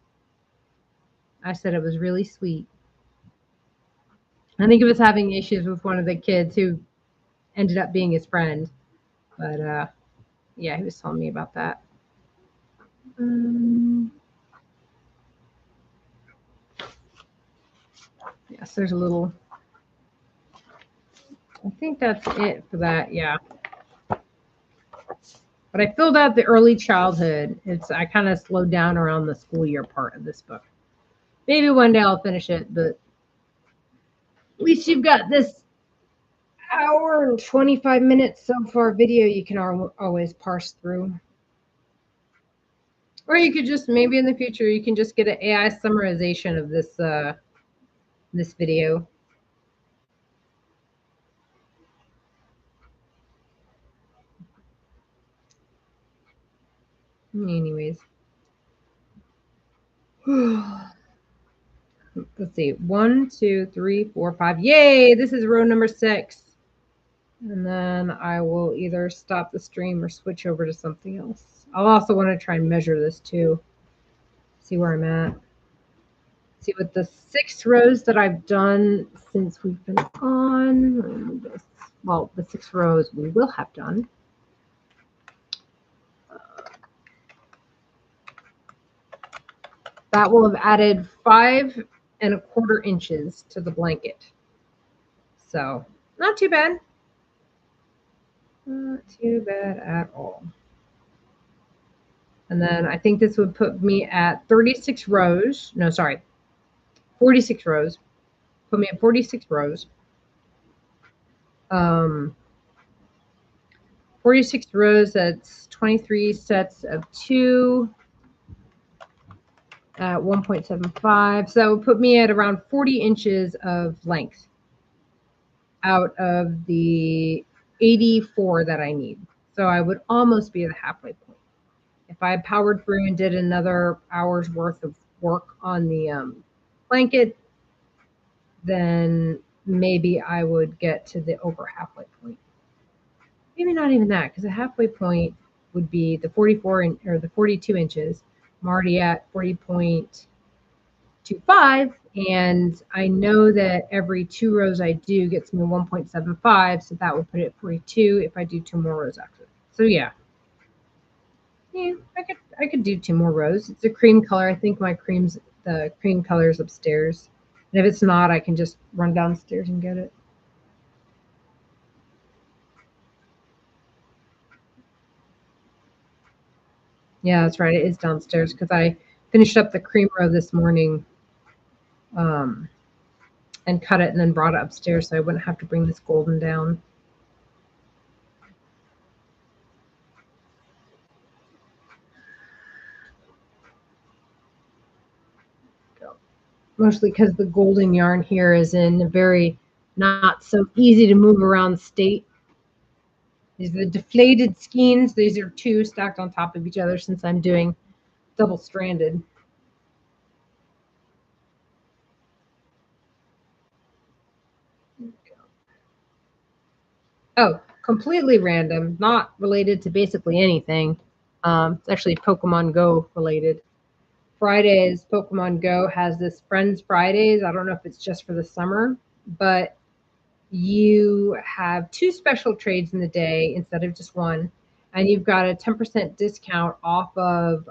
[SPEAKER 1] I said it was really sweet. I think he was having issues with one of the kids who ended up being his friend. But yeah, he was telling me about that. Um, yes, there's a little. I think that's it for that. Yeah. But I filled out the early childhood. I kind of slowed down around the school year part of this book. Maybe one day I'll finish it, but at least you've got this hour and 25 minutes so far video you can always parse through. Or you could just, maybe in the future, you can just get an AI summarization of this video. Anyways. Let's see. 1, 2, 3, 4, 5. Yay! This is row number 6. And then I will either stop the stream or switch over to something else. I'll also want to try and measure this too. See where I'm at. See what the 6 rows that I've done since we've been on. Well, the 6 rows we will have done. That will have added 5¼ inches to the blanket. So not too bad. Not too bad at all. And then I think this would put me at 36 rows. No, sorry, 46 rows. Put me at 46 rows. 46 rows, that's 23 sets of 2 at 1.75. So that would put me at around 40 inches of length out of the 84 that I need. So I would almost be at the halfway point. If I powered through and did another hour's worth of work on the blanket, then maybe I would get to the over halfway point. Maybe not even that, because the halfway point would be the 44 or the 42 inches. I'm already at 40.25, and I know that every 2 rows I do gets me 1.75, so that would put it at 42 if I do 2 more rows after. So yeah, I could do 2 more rows. It's a cream color. I think the cream color is upstairs. And if it's not, I can just run downstairs and get it. Yeah, that's right. It is downstairs because I finished up the cream row this morning and cut it and then brought it upstairs so I wouldn't have to bring this golden down. Mostly because the golden yarn here is in a very not so easy to move around state. These are the deflated skeins. These are 2 stacked on top of each other since I'm doing double stranded. Oh, completely random, not related to basically anything. It's actually Pokemon Go related. Fridays, Pokemon Go has this Friends Fridays. I don't know if it's just for the summer, but you have 2 special trades in the day instead of just one, and you've got a 10% discount off of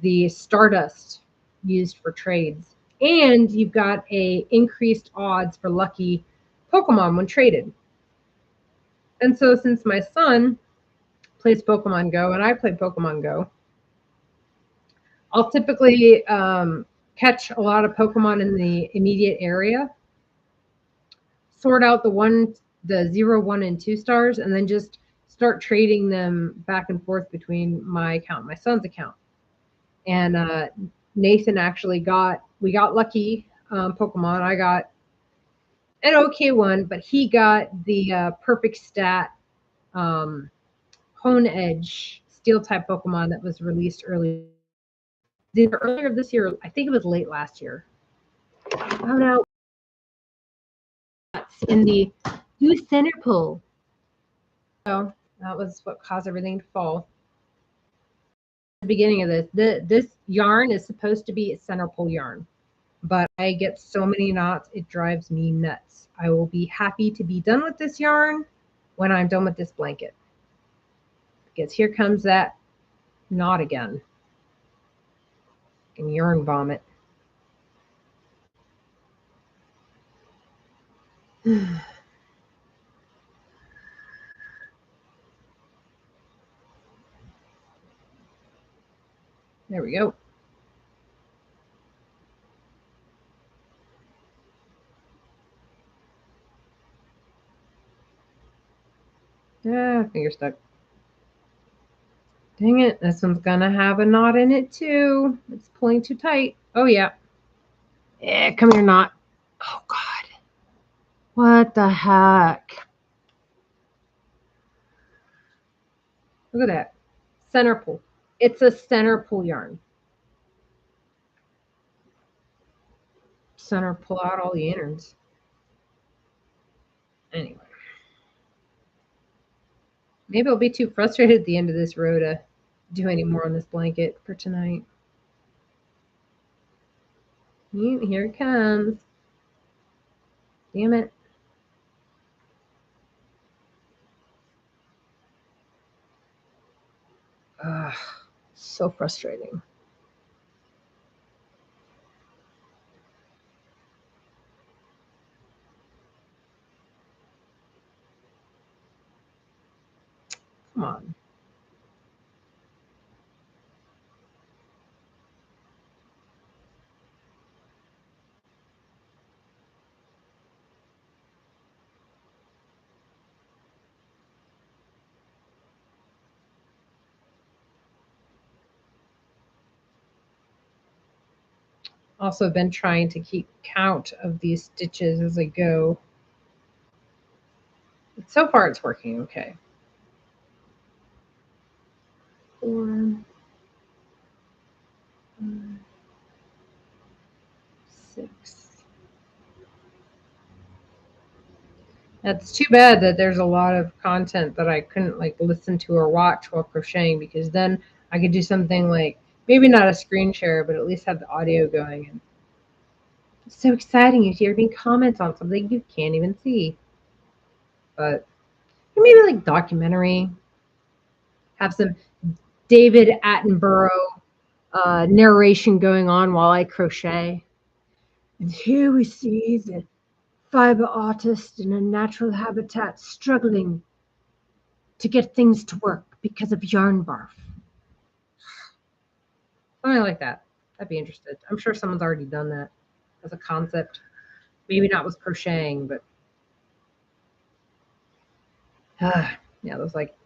[SPEAKER 1] the Stardust used for trades, and you've got a increased odds for lucky Pokemon when traded. And so since my son plays Pokemon Go and I play Pokemon Go, I'll typically catch a lot of Pokemon in the immediate area, sort out the 0, 1, and 2 stars, and then just start trading them back and forth between my account and my son's account. And Nathan actually we got lucky Pokemon. I got an okay one, but he got the perfect stat Hone Edge Steel type Pokemon that was released early. either earlier this year, I think it was late last year. Oh no, it's in the loose center pull. So that was what caused everything to fall. The beginning of this yarn is supposed to be a center pull yarn, but I get so many knots, it drives me nuts. I will be happy to be done with this yarn when I'm done with this blanket. Because here comes that knot again. And yarn vomit. There we go. Finger stuck. Dang it, this one's gonna have a knot in it too. It's pulling too tight. Oh yeah. Come here, knot. Oh God. What the heck? Look at that. Center pull. It's a center pull yarn. Center pull out all the innards. Anyway. Maybe I'll be too frustrated at the end of this row to do any more on this blanket for tonight. Here it comes. Damn it. Ugh, so frustrating. Come on. Also been trying to keep count of these stitches as I go. But so far it's working okay. 4, 5, 6. That's too bad that there's a lot of content that I couldn't like listen to or watch while crocheting, because then I could do something like maybe not a screen share, but at least have the audio going. And it's so exciting if you're hearing comments on something you can't even see. But maybe like documentary, have some David Attenborough narration going on while I crochet. And here we see the fiber artist in a natural habitat struggling to get things to work because of yarn barf. Something like that. I'd be interested. I'm sure someone's already done that as a concept. Maybe not with crocheting, but yeah, those like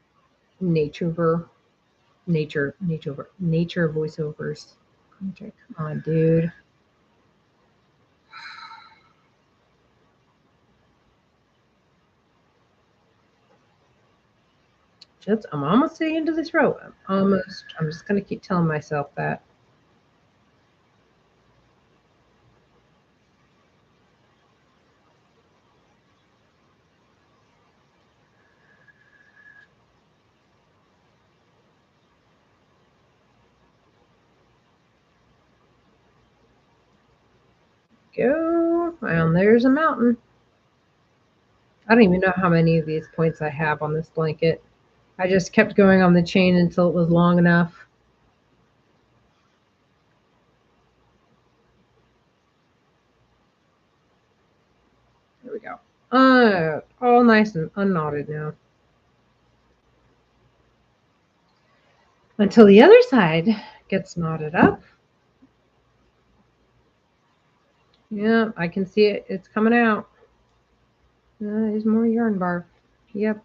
[SPEAKER 1] nature voiceovers. Come on, dude. I'm almost to the end of this row. I'm just gonna keep telling myself that. Go. And there's a mountain. I don't even know how many of these points I have on this blanket. I just kept going on the chain until it was long enough. There we go. All nice and unknotted now. Until the other side gets knotted up. Yeah, I can see it. It's coming out. There's more yarn barf. Yep.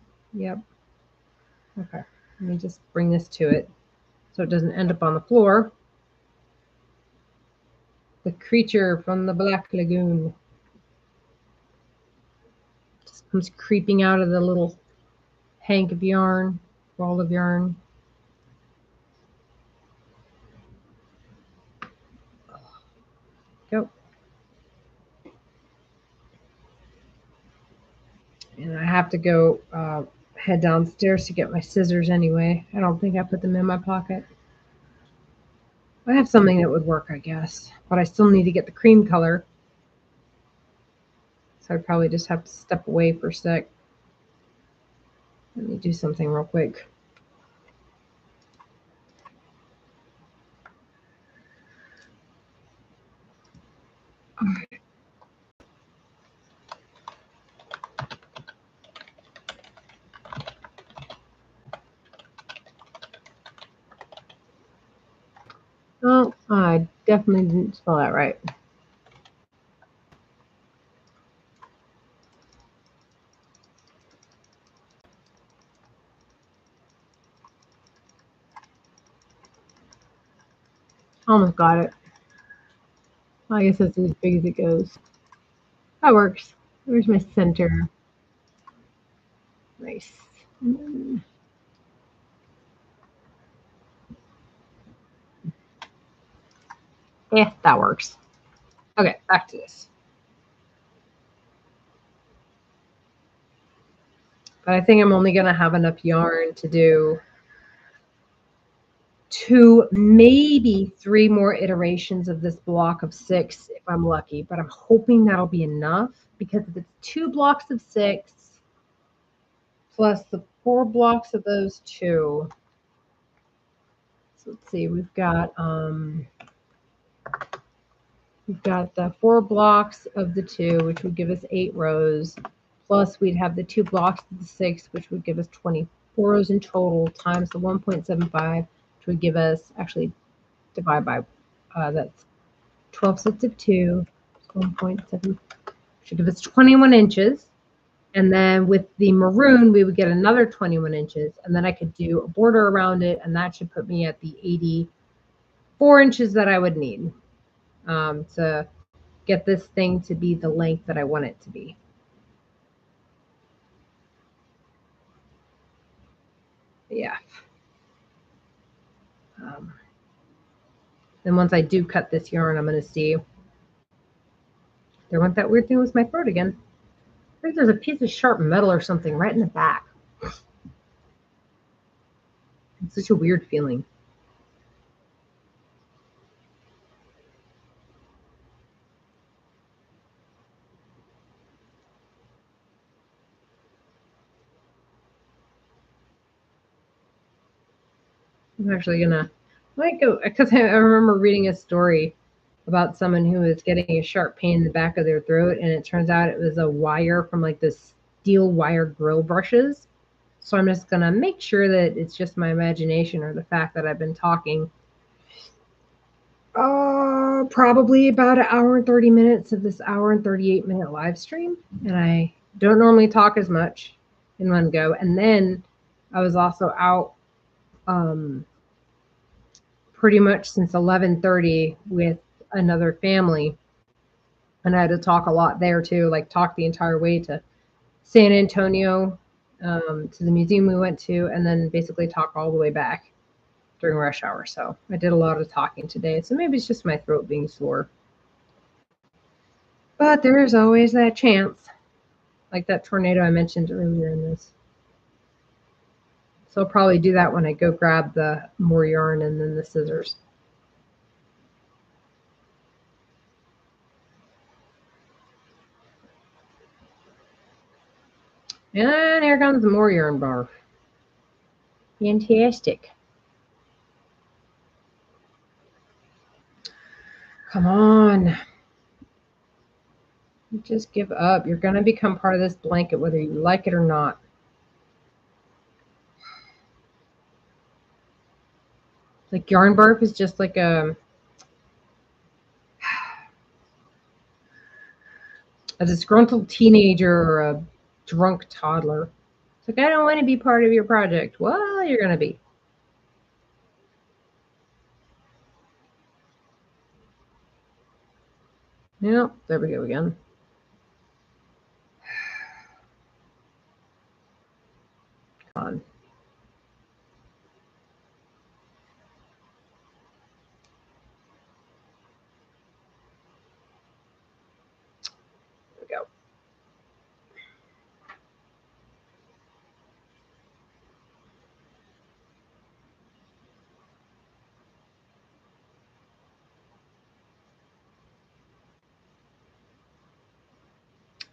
[SPEAKER 1] Okay, let me just bring this to it so it doesn't end up on the floor. The creature from the Black Lagoon just comes creeping out of the little hank of yarn, ball of yarn. have to go head downstairs to get my scissors anyway. I don't think I put them in my pocket. I have something that would work, I guess, but I still need to get the cream color. So I'd probably just have to step away for a sec. Let me do something real quick. Oh, I definitely didn't spell that right. Almost got it. I guess that's as big as it goes. That works. Where's my center? Nice. Yeah, that works. Okay, back to this. But I think I'm only going to have enough yarn to do 2, maybe 3 more iterations of this block of 6 if I'm lucky. But I'm hoping that'll be enough, because if it's 2 blocks of 6 plus the 4 blocks of those 2. So let's see, we've got the 4 blocks of the 2, which would give us 8 rows. Plus we'd have the 2 blocks of the 6, which would give us 24 rows in total, times the 1.75, which would give us, actually divide by, that's 12 sets of 2, 1.7, should give us 21 inches. And then with the maroon, we would get another 21 inches. And then I could do a border around it, and that should put me at the 84 inches that I would need to get this thing to be the length that I want it to be. Yeah. Then once I do cut this yarn, I'm going to see. There went that weird thing with my throat again. I think there's a piece of sharp metal or something right in the back. It's such a weird feeling. I'm actually gonna might go, because I remember reading a story about someone who was getting a sharp pain in the back of their throat, and it turns out it was a wire from like this steel wire grill brushes. So I'm just gonna make sure that it's just my imagination or the fact that I've been talking probably about an hour and 30 minutes of this hour and 38-minute live stream. And I don't normally talk as much in one go. And then I was also out pretty much since 11:30 with another family. And I had to talk a lot there too, like talk the entire way to San Antonio, to the museum we went to, and then basically talk all the way back during rush hour. So I did a lot of talking today. So maybe it's just my throat being sore. But there is always that chance, like that tornado I mentioned earlier in this. So I'll probably do that when I go grab the more yarn and then the scissors. And here comes the more yarn bar. Fantastic. Come on. Just give up. You're going to become part of this blanket whether you like it or not. Like yarn barf is just like a disgruntled teenager or a drunk toddler. It's like, I don't want to be part of your project. Well, you're going to be. Yeah, there we go again. Come on. There we go.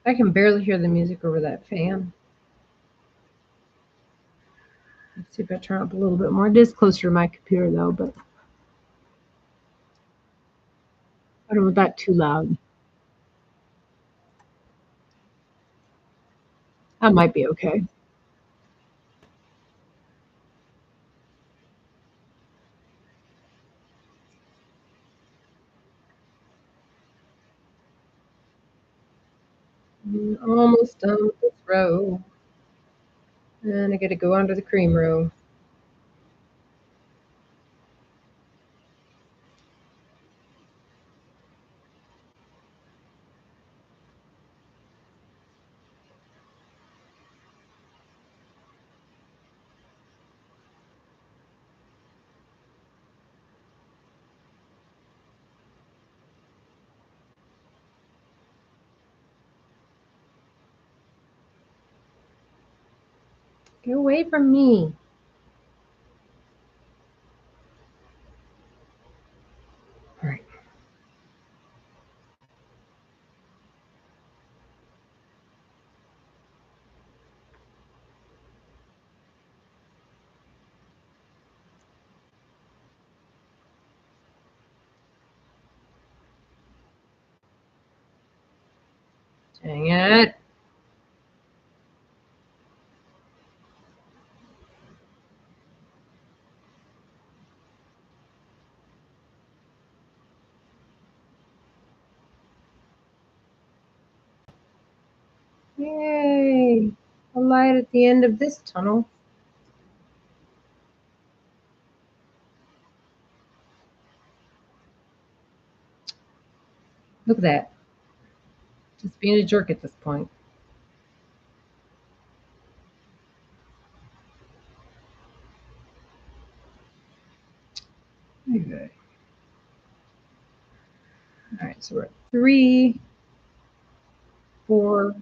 [SPEAKER 1] I can barely hear the music over that fan. Let's see if I turn up a little bit more. It is closer to my computer though, but I don't want that too loud. That might be okay. Almost done with this row. And I gotta go under the cream row. Get away from me. All right. Dang it. Yay. A light at the end of this tunnel. Look at that. Just being a jerk at this point. Okay. All right, so we're at 3, 4,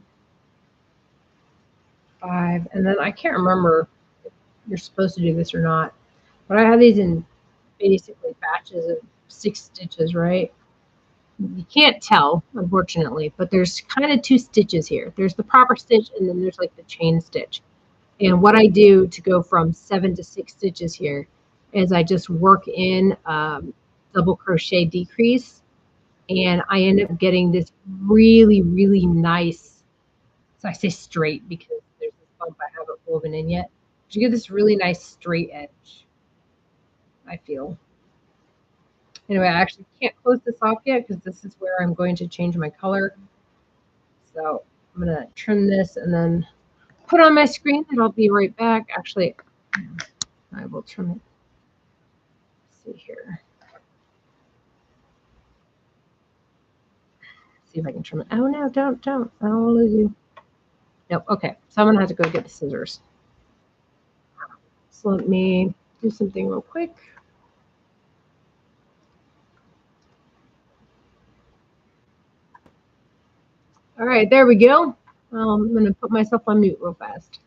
[SPEAKER 1] 5, and then I can't remember if you're supposed to do this or not, but I have these in basically batches of 6 stitches, right? You can't tell, unfortunately, but there's kind of 2 stitches here. There's the proper stitch, and then there's like the chain stitch. And what I do to go from 7 to 6 stitches here is I just work in double crochet decrease, and I end up getting this really, really nice. So I say straight because there's this bump I haven't woven in yet. But you get this really nice straight edge, I feel. Anyway, I actually can't close this off yet because this is where I'm going to change my color. So I'm going to trim this and then put on my screen and I'll be right back. Actually, I will trim it. Let's see here. See if I can trim it. Oh no, don't. I don't want to lose you. Nope. Okay. So I'm going to have to go get the scissors. So let me do something real quick. All right, there we go. I'm going to put myself on mute real fast.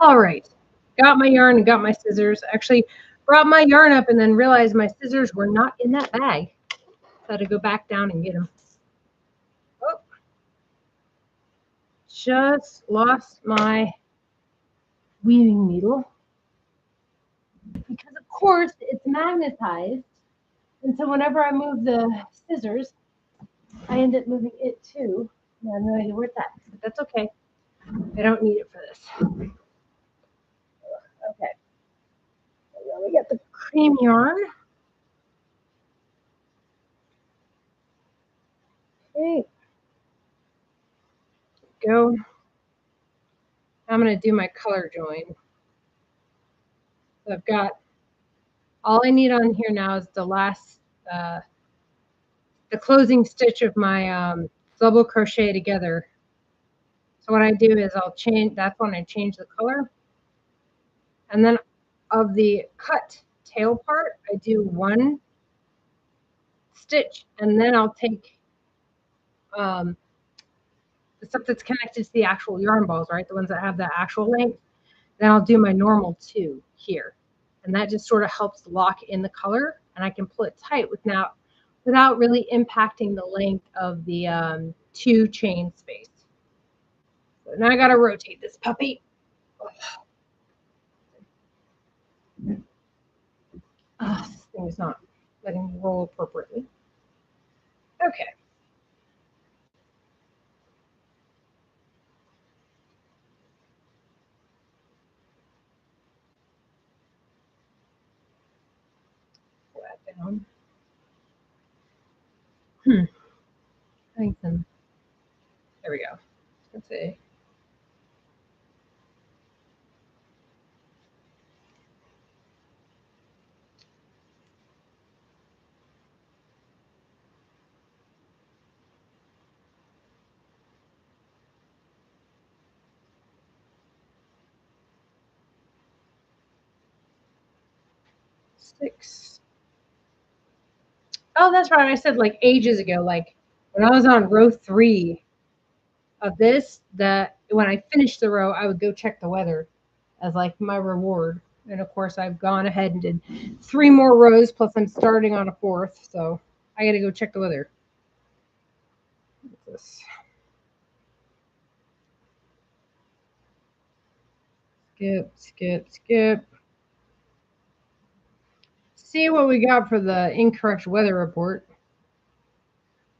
[SPEAKER 1] All right. Got my yarn and got my scissors. Actually, brought my yarn up and then realized my scissors were not in that bag. So I had to go back down and get them. Oh, just lost my weaving needle. Because, of course, it's magnetized. And so whenever I move the scissors, I end up moving it too. I have no idea where it's at, but that's okay. I don't need it for this. Okay. Now we got the cream yarn. Okay. Go. I'm going to do my color join. So I've got, all I need on here now is the last, the closing stitch of my double crochet together. So what I do is I'll change, that's when I change the color. And then of the cut tail part, I do one stitch, and then I'll take the stuff that's connected to the actual yarn balls, right? The ones that have the actual length. Then I'll do my normal 2 here. And that just sort of helps lock in the color, and I can pull it tight without really impacting the length of the 2 chain space. So now I got to rotate this puppy. This thing is not letting me roll appropriately. Okay. Pull that down. Lengthen. There we go. Let's see. Six. Oh, that's right. I said like ages ago, like when I was on row 3 of this, that when I finished the row, I would go check the weather as like my reward. And of course, I've gone ahead and did 3 more rows, plus I'm starting on a 4th, so I got to go check the weather. What's this? Skip, skip, skip. See what we got for the incorrect weather report.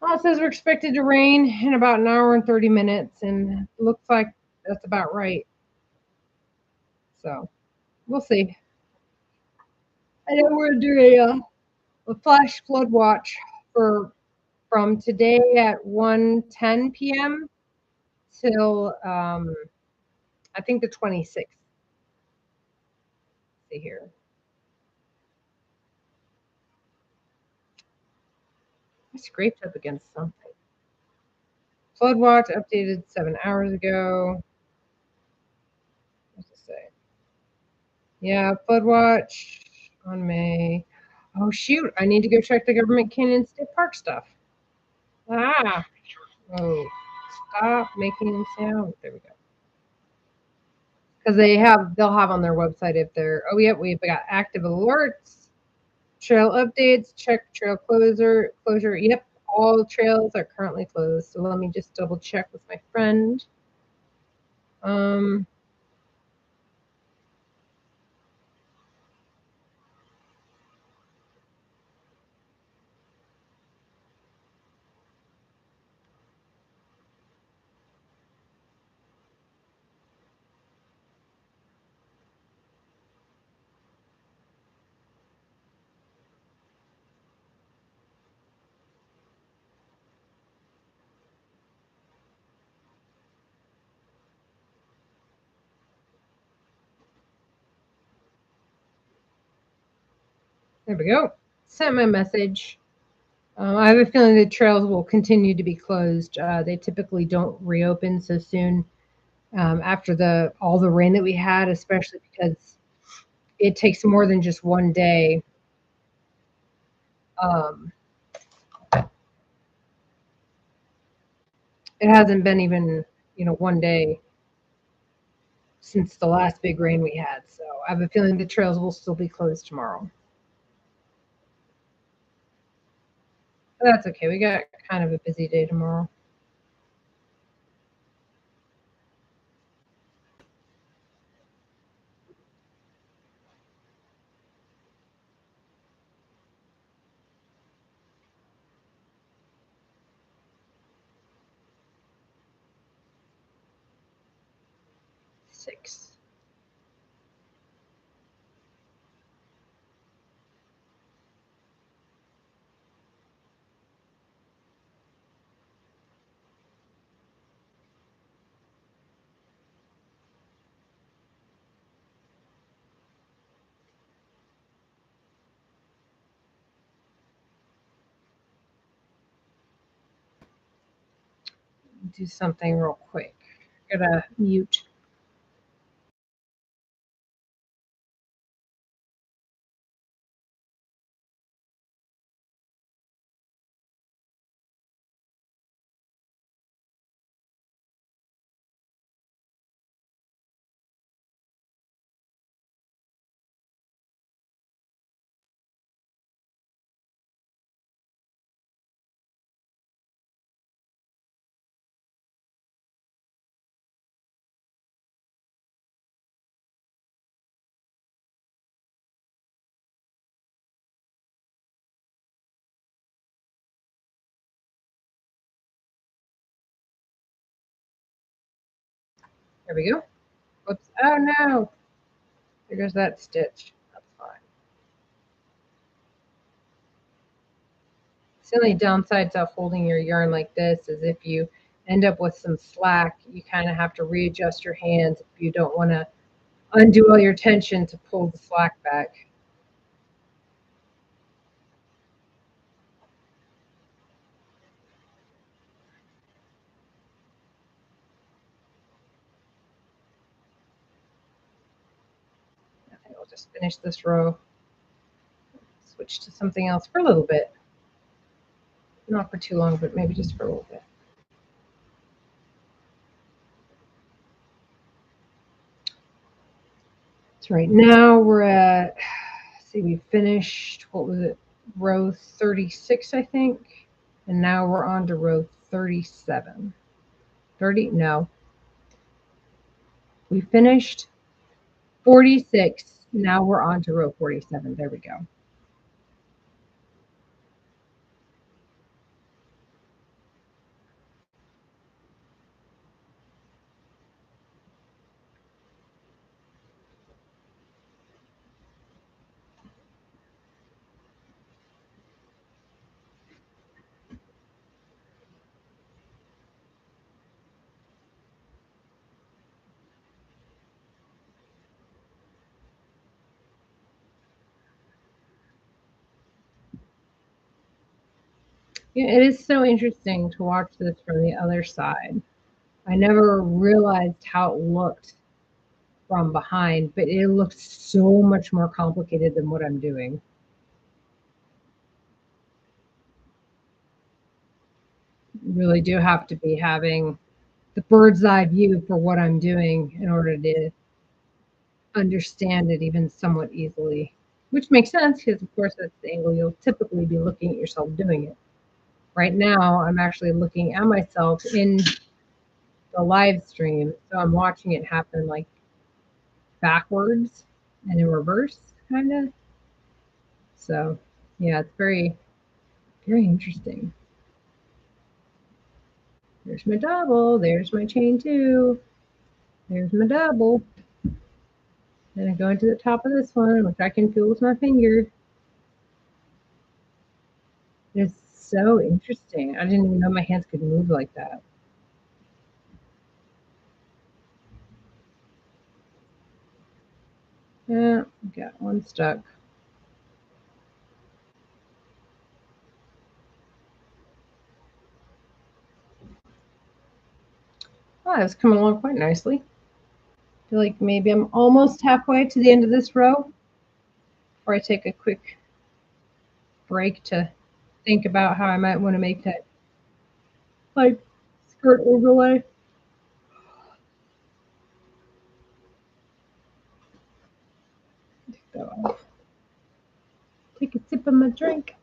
[SPEAKER 1] Well, it says we're expected to rain in about an hour and 30 minutes, and it looks like that's about right. So we'll see. I know we're going to do a flash flood watch for from today at 1:10 p.m. till I think the 26th. See here. I scraped up against something. Flood watch updated 7 hours ago. What's it say? Yeah, flood watch on May. Oh shoot! I need to go check the Government Canyon State Park stuff. Ah. Oh, stop making sound. There we go. Because they'll have on their website if they're. Oh yep, we've got active alerts. Trail updates, check trail closure. Yep, all trails are currently closed. So let me just double check with my friend. There we go. Sent my message. I have a feeling the trails will continue to be closed. They typically don't reopen so soon after all the rain that we had, especially because it takes more than just one day. It hasn't been even, one day. since the last big rain we had. So I have a feeling the trails will still be closed tomorrow. But that's okay. We got kind of a busy day tomorrow. Six. Do something real quick. Gotta mute. There we go. Whoops. Oh no. There goes that stitch. That's fine. The only downside to holding your yarn like this is if you end up with some slack, you kind of have to readjust your hands if you don't want to undo all your tension to pull the slack back. I think I'll just finish this row, switch to something else for a little bit. Not for too long, but maybe just for a little bit. So right now we're at, see, we finished, what was it, row 36, I think. And now we're on to row 37. 30, no. We finished 46. Now we're on to row 47. There we go. Yeah, it is so interesting to watch this from the other side. I never realized how it looked from behind, but it looks so much more complicated than what I'm doing. You really do have to be having the bird's eye view for what I'm doing in order to understand it even somewhat easily, which makes sense because, of course, that's the angle you'll typically be looking at yourself doing it. Right now, I'm actually looking at myself in the live stream, so I'm watching it happen like backwards and in reverse, kind of. So, yeah, it's very, very interesting. There's my double. There's my chain two. There's my double. Then I go into the top of this one, which I can feel with my finger. It's so interesting. I didn't even know my hands could move like that. Yeah, got one stuck. Oh, it's coming along quite nicely. I feel like maybe I'm almost halfway to the end of this row before I take a quick break to think about how I might want to make that like skirt overlay. drink.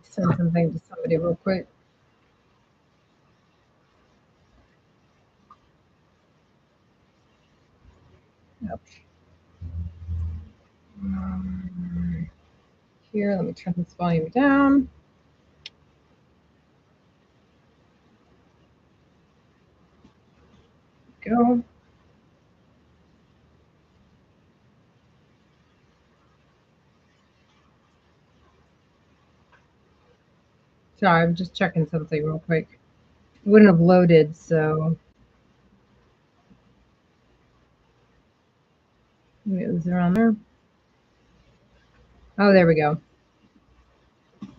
[SPEAKER 1] Send something to somebody real quick. Nope. Here, let me turn this volume down. Go. Sorry, I'm just checking something real quick. It wouldn't have loaded, so maybe it was around there. Oh, there we go. All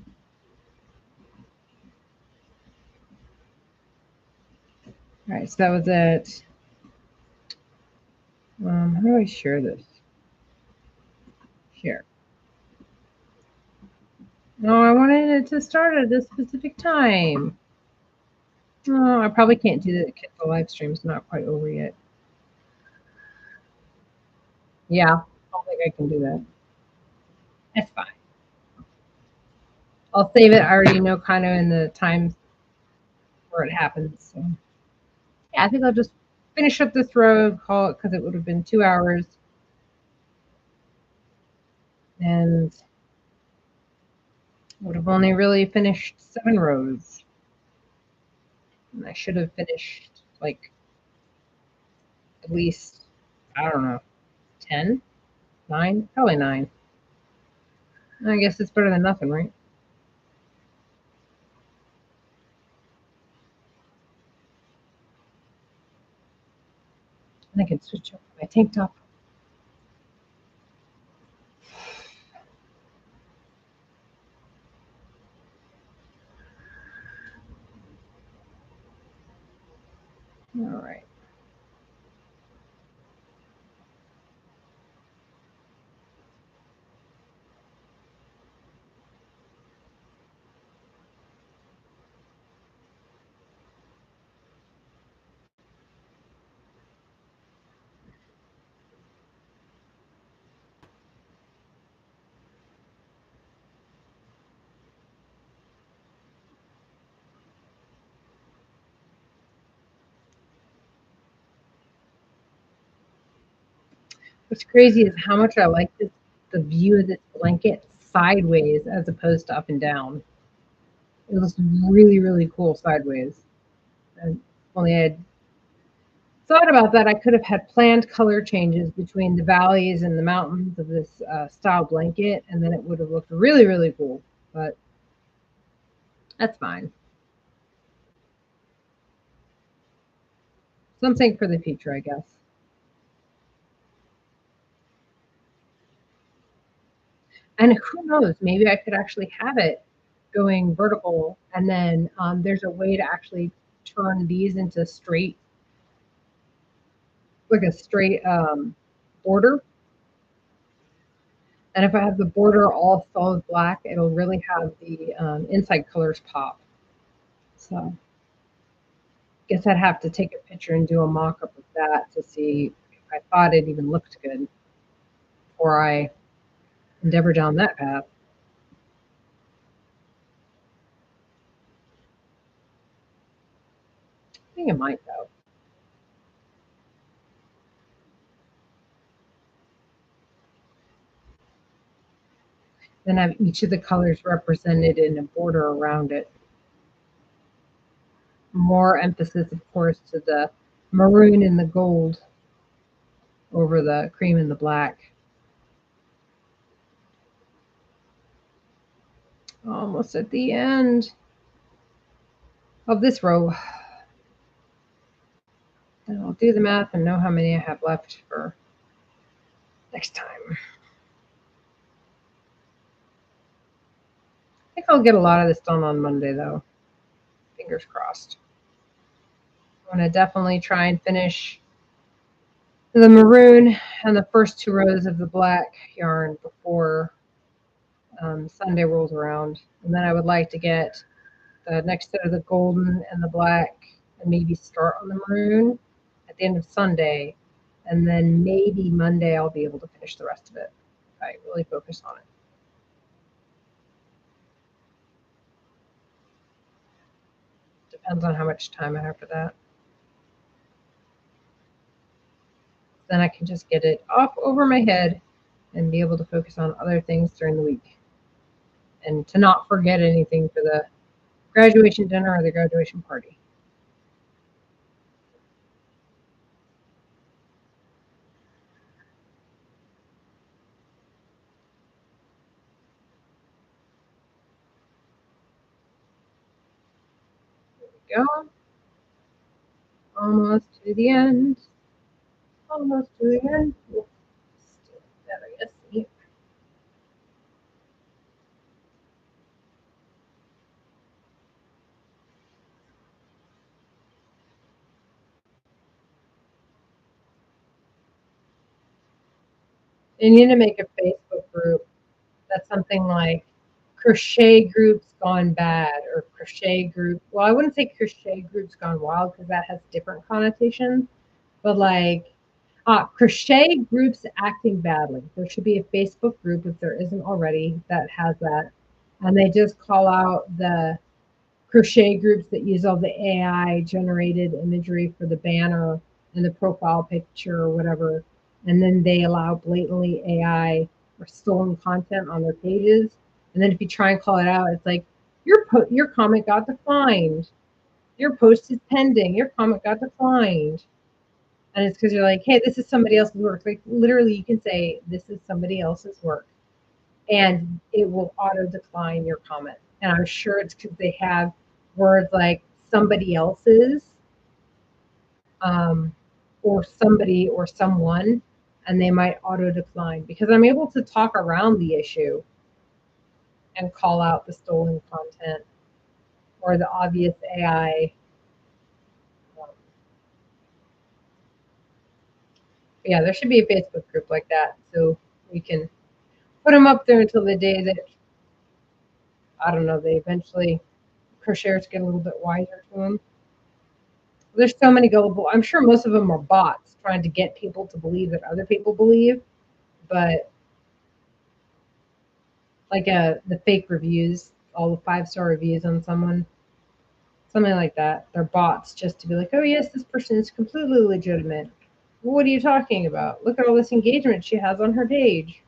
[SPEAKER 1] right, so that was it. How do I share this? Share. No, I wanted it to start at a specific time. Oh, I probably can't do that because the live stream's not quite over yet. Yeah, I don't think I can do that. That's fine. I'll save it. I already know kind of in the times where it happens. So yeah, I think I'll just finish up this row, call it because it would have been 2 hours. And would have only really finished 7 rows. And I should have finished like at least, I don't know, 10, 9, probably 9. I guess it's better than nothing, right? And I can switch up my tank top. All right. What's crazy is how much I like this, the view of this blanket sideways as opposed to up and down. It looks really, really cool sideways. And only I had thought about that, I could have had planned color changes between the valleys and the mountains of this style blanket, and then it would have looked really, really cool. But that's fine. Something for the future, I guess. And who knows? Maybe I could actually have it going vertical, and then there's a way to actually turn these into straight, like a straight border. And if I have the border all solid black, it'll really have the inside colors pop. So guess I'd have to take a picture and do a mock-up of that to see if I thought it even looked good before I endeavor down that path. I think it might though. Then have each of the colors represented in a border around it. More emphasis, of course, to the maroon and the gold over the cream and the black. Almost at the end of this row. And I'll do the math and know how many I have left for next time. I think I'll get a lot of this done on Monday, though. Fingers crossed. I'm going to definitely try and finish the maroon and the first 2 rows of the black yarn before Sunday rolls around. And then I would like to get the next set of the golden and the black and maybe start on the maroon at the end of Sunday. And then maybe Monday I'll be able to finish the rest of it if I really focus on it. Depends on how much time I have for that. Then I can just get it off over my head and be able to focus on other things during the week. And to not forget anything for the graduation dinner or the graduation party. There we go. Almost to the end. Almost to the end. Still better, yes. You need to make a Facebook group that's something like crochet groups gone bad or crochet group. Well, I wouldn't say crochet groups gone wild because that has different connotations, but like crochet groups acting badly. There should be a Facebook group if there isn't already that has that. And they just call out the crochet groups that use all the AI generated imagery for the banner and the profile picture or whatever. And then they allow blatantly AI or stolen content on their pages. And then if you try and call it out, it's like your comment got declined. Your post is pending. Your comment got declined. And it's because you're like, hey, this is somebody else's work. Like literally, you can say this is somebody else's work, and it will auto decline your comment. And I'm sure it's because they have words like somebody else's, or somebody or someone, and they might auto decline because I'm able to talk around the issue and call out the stolen content or the obvious AI. Yeah, there should be a Facebook group like that so we can put them up there until the day that, I don't know, they eventually, crocheters get a little bit wiser to them. There's so many gullible. I'm sure most of them are bots trying to get people to believe that other people believe, but like the fake reviews, all the 5-star reviews on someone, something like that. They're bots just to be like, oh yes, this person is completely legitimate. What are you talking about? Look at all this engagement she has on her page.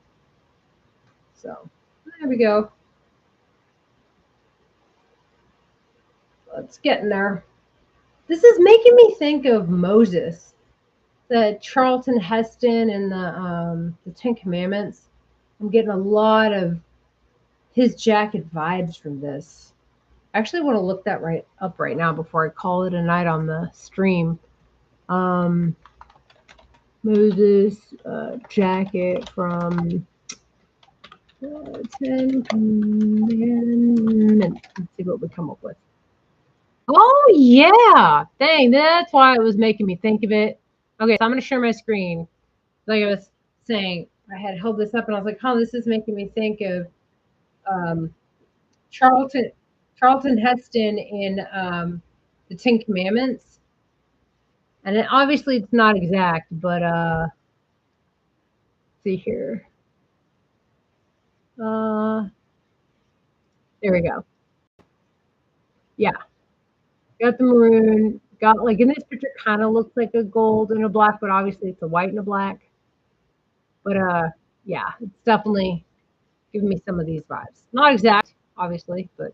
[SPEAKER 1] So there we go. Let's get in there. This is making me think of Moses, the Charlton Heston and the Ten Commandments. I'm getting a lot of his jacket vibes from this. I actually want to look that up right now before I call it a night on the stream. Moses jacket from Ten Commandments. Let's see what we come up with. Oh yeah, dang, that's why it was making me think of it. Okay, so I'm gonna share my screen. Like I was saying, I had held this up and I was like, oh, this is making me think of um, Charlton Heston in the Ten Commandments. And it, obviously it's not exact, but see here. There we go. Yeah. Got the maroon. Got like in this picture kind of looks like a gold and a black, but obviously it's a white and a black. But yeah, it's definitely giving me some of these vibes. Not exact, obviously, but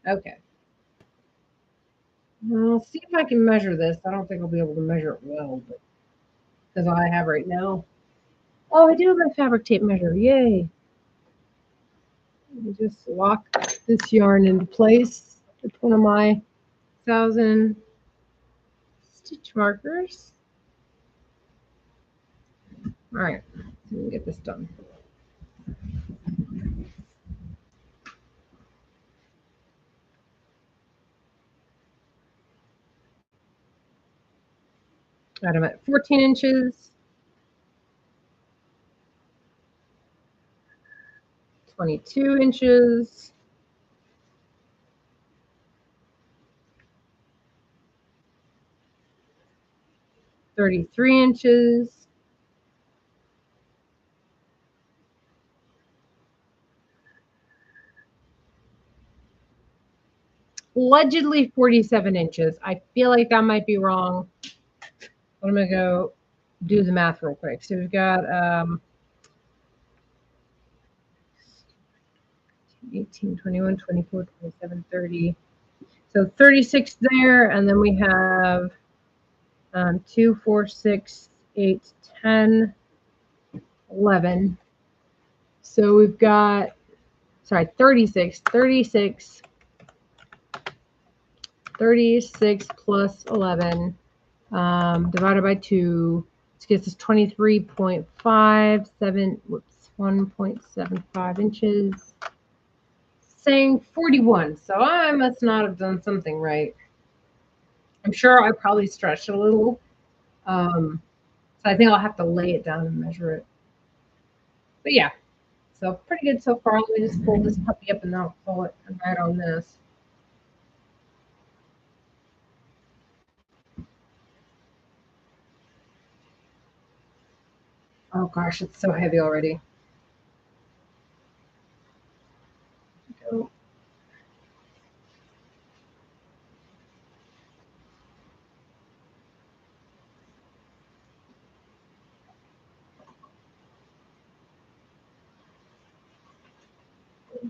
[SPEAKER 1] okay. I'll see if I can measure this. I don't think I'll be able to measure it well, but because all I have right now. Oh, I do have a fabric tape measure. Yay. Let me just lock this yarn into place with one of my 1,000 stitch markers. All right, let me get this done. I'm at 14 inches, 22 inches, 33 inches, allegedly 47 inches. I feel like that might be wrong. But I'm going to go do the math real quick. So we've got 18, 21, 24, 27, 30. So 36 there, and then we have 2, 4, 6, 8, 10, 11. So we've got, 36 plus 11 divided by 2. This gets us 23.57, 1.75 inches. Saying 41. So I must not have done something right. I'm sure I probably stretched a little. So I think I'll have to lay it down and measure it. But yeah, so pretty good so far. Let me just pull this puppy up and then I'll pull it right on this. Oh gosh, it's so heavy already. Go.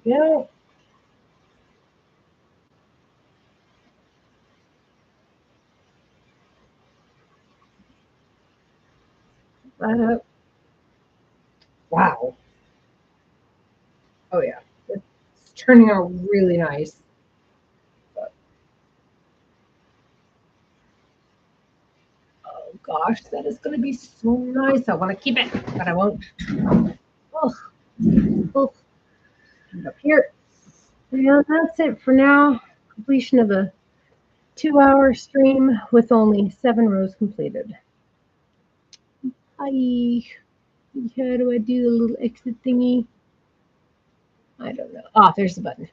[SPEAKER 1] Go. That up. Wow. Oh yeah, it's turning out really nice. But, oh gosh, that is going to be so nice. I want to keep it, but I won't. Oh, oh. Up here. Yeah, that's it for now. Completion of a 2-hour stream with only 7 rows completed. Hi. How do I do the little exit thingy? I don't know. Ah, there's the button.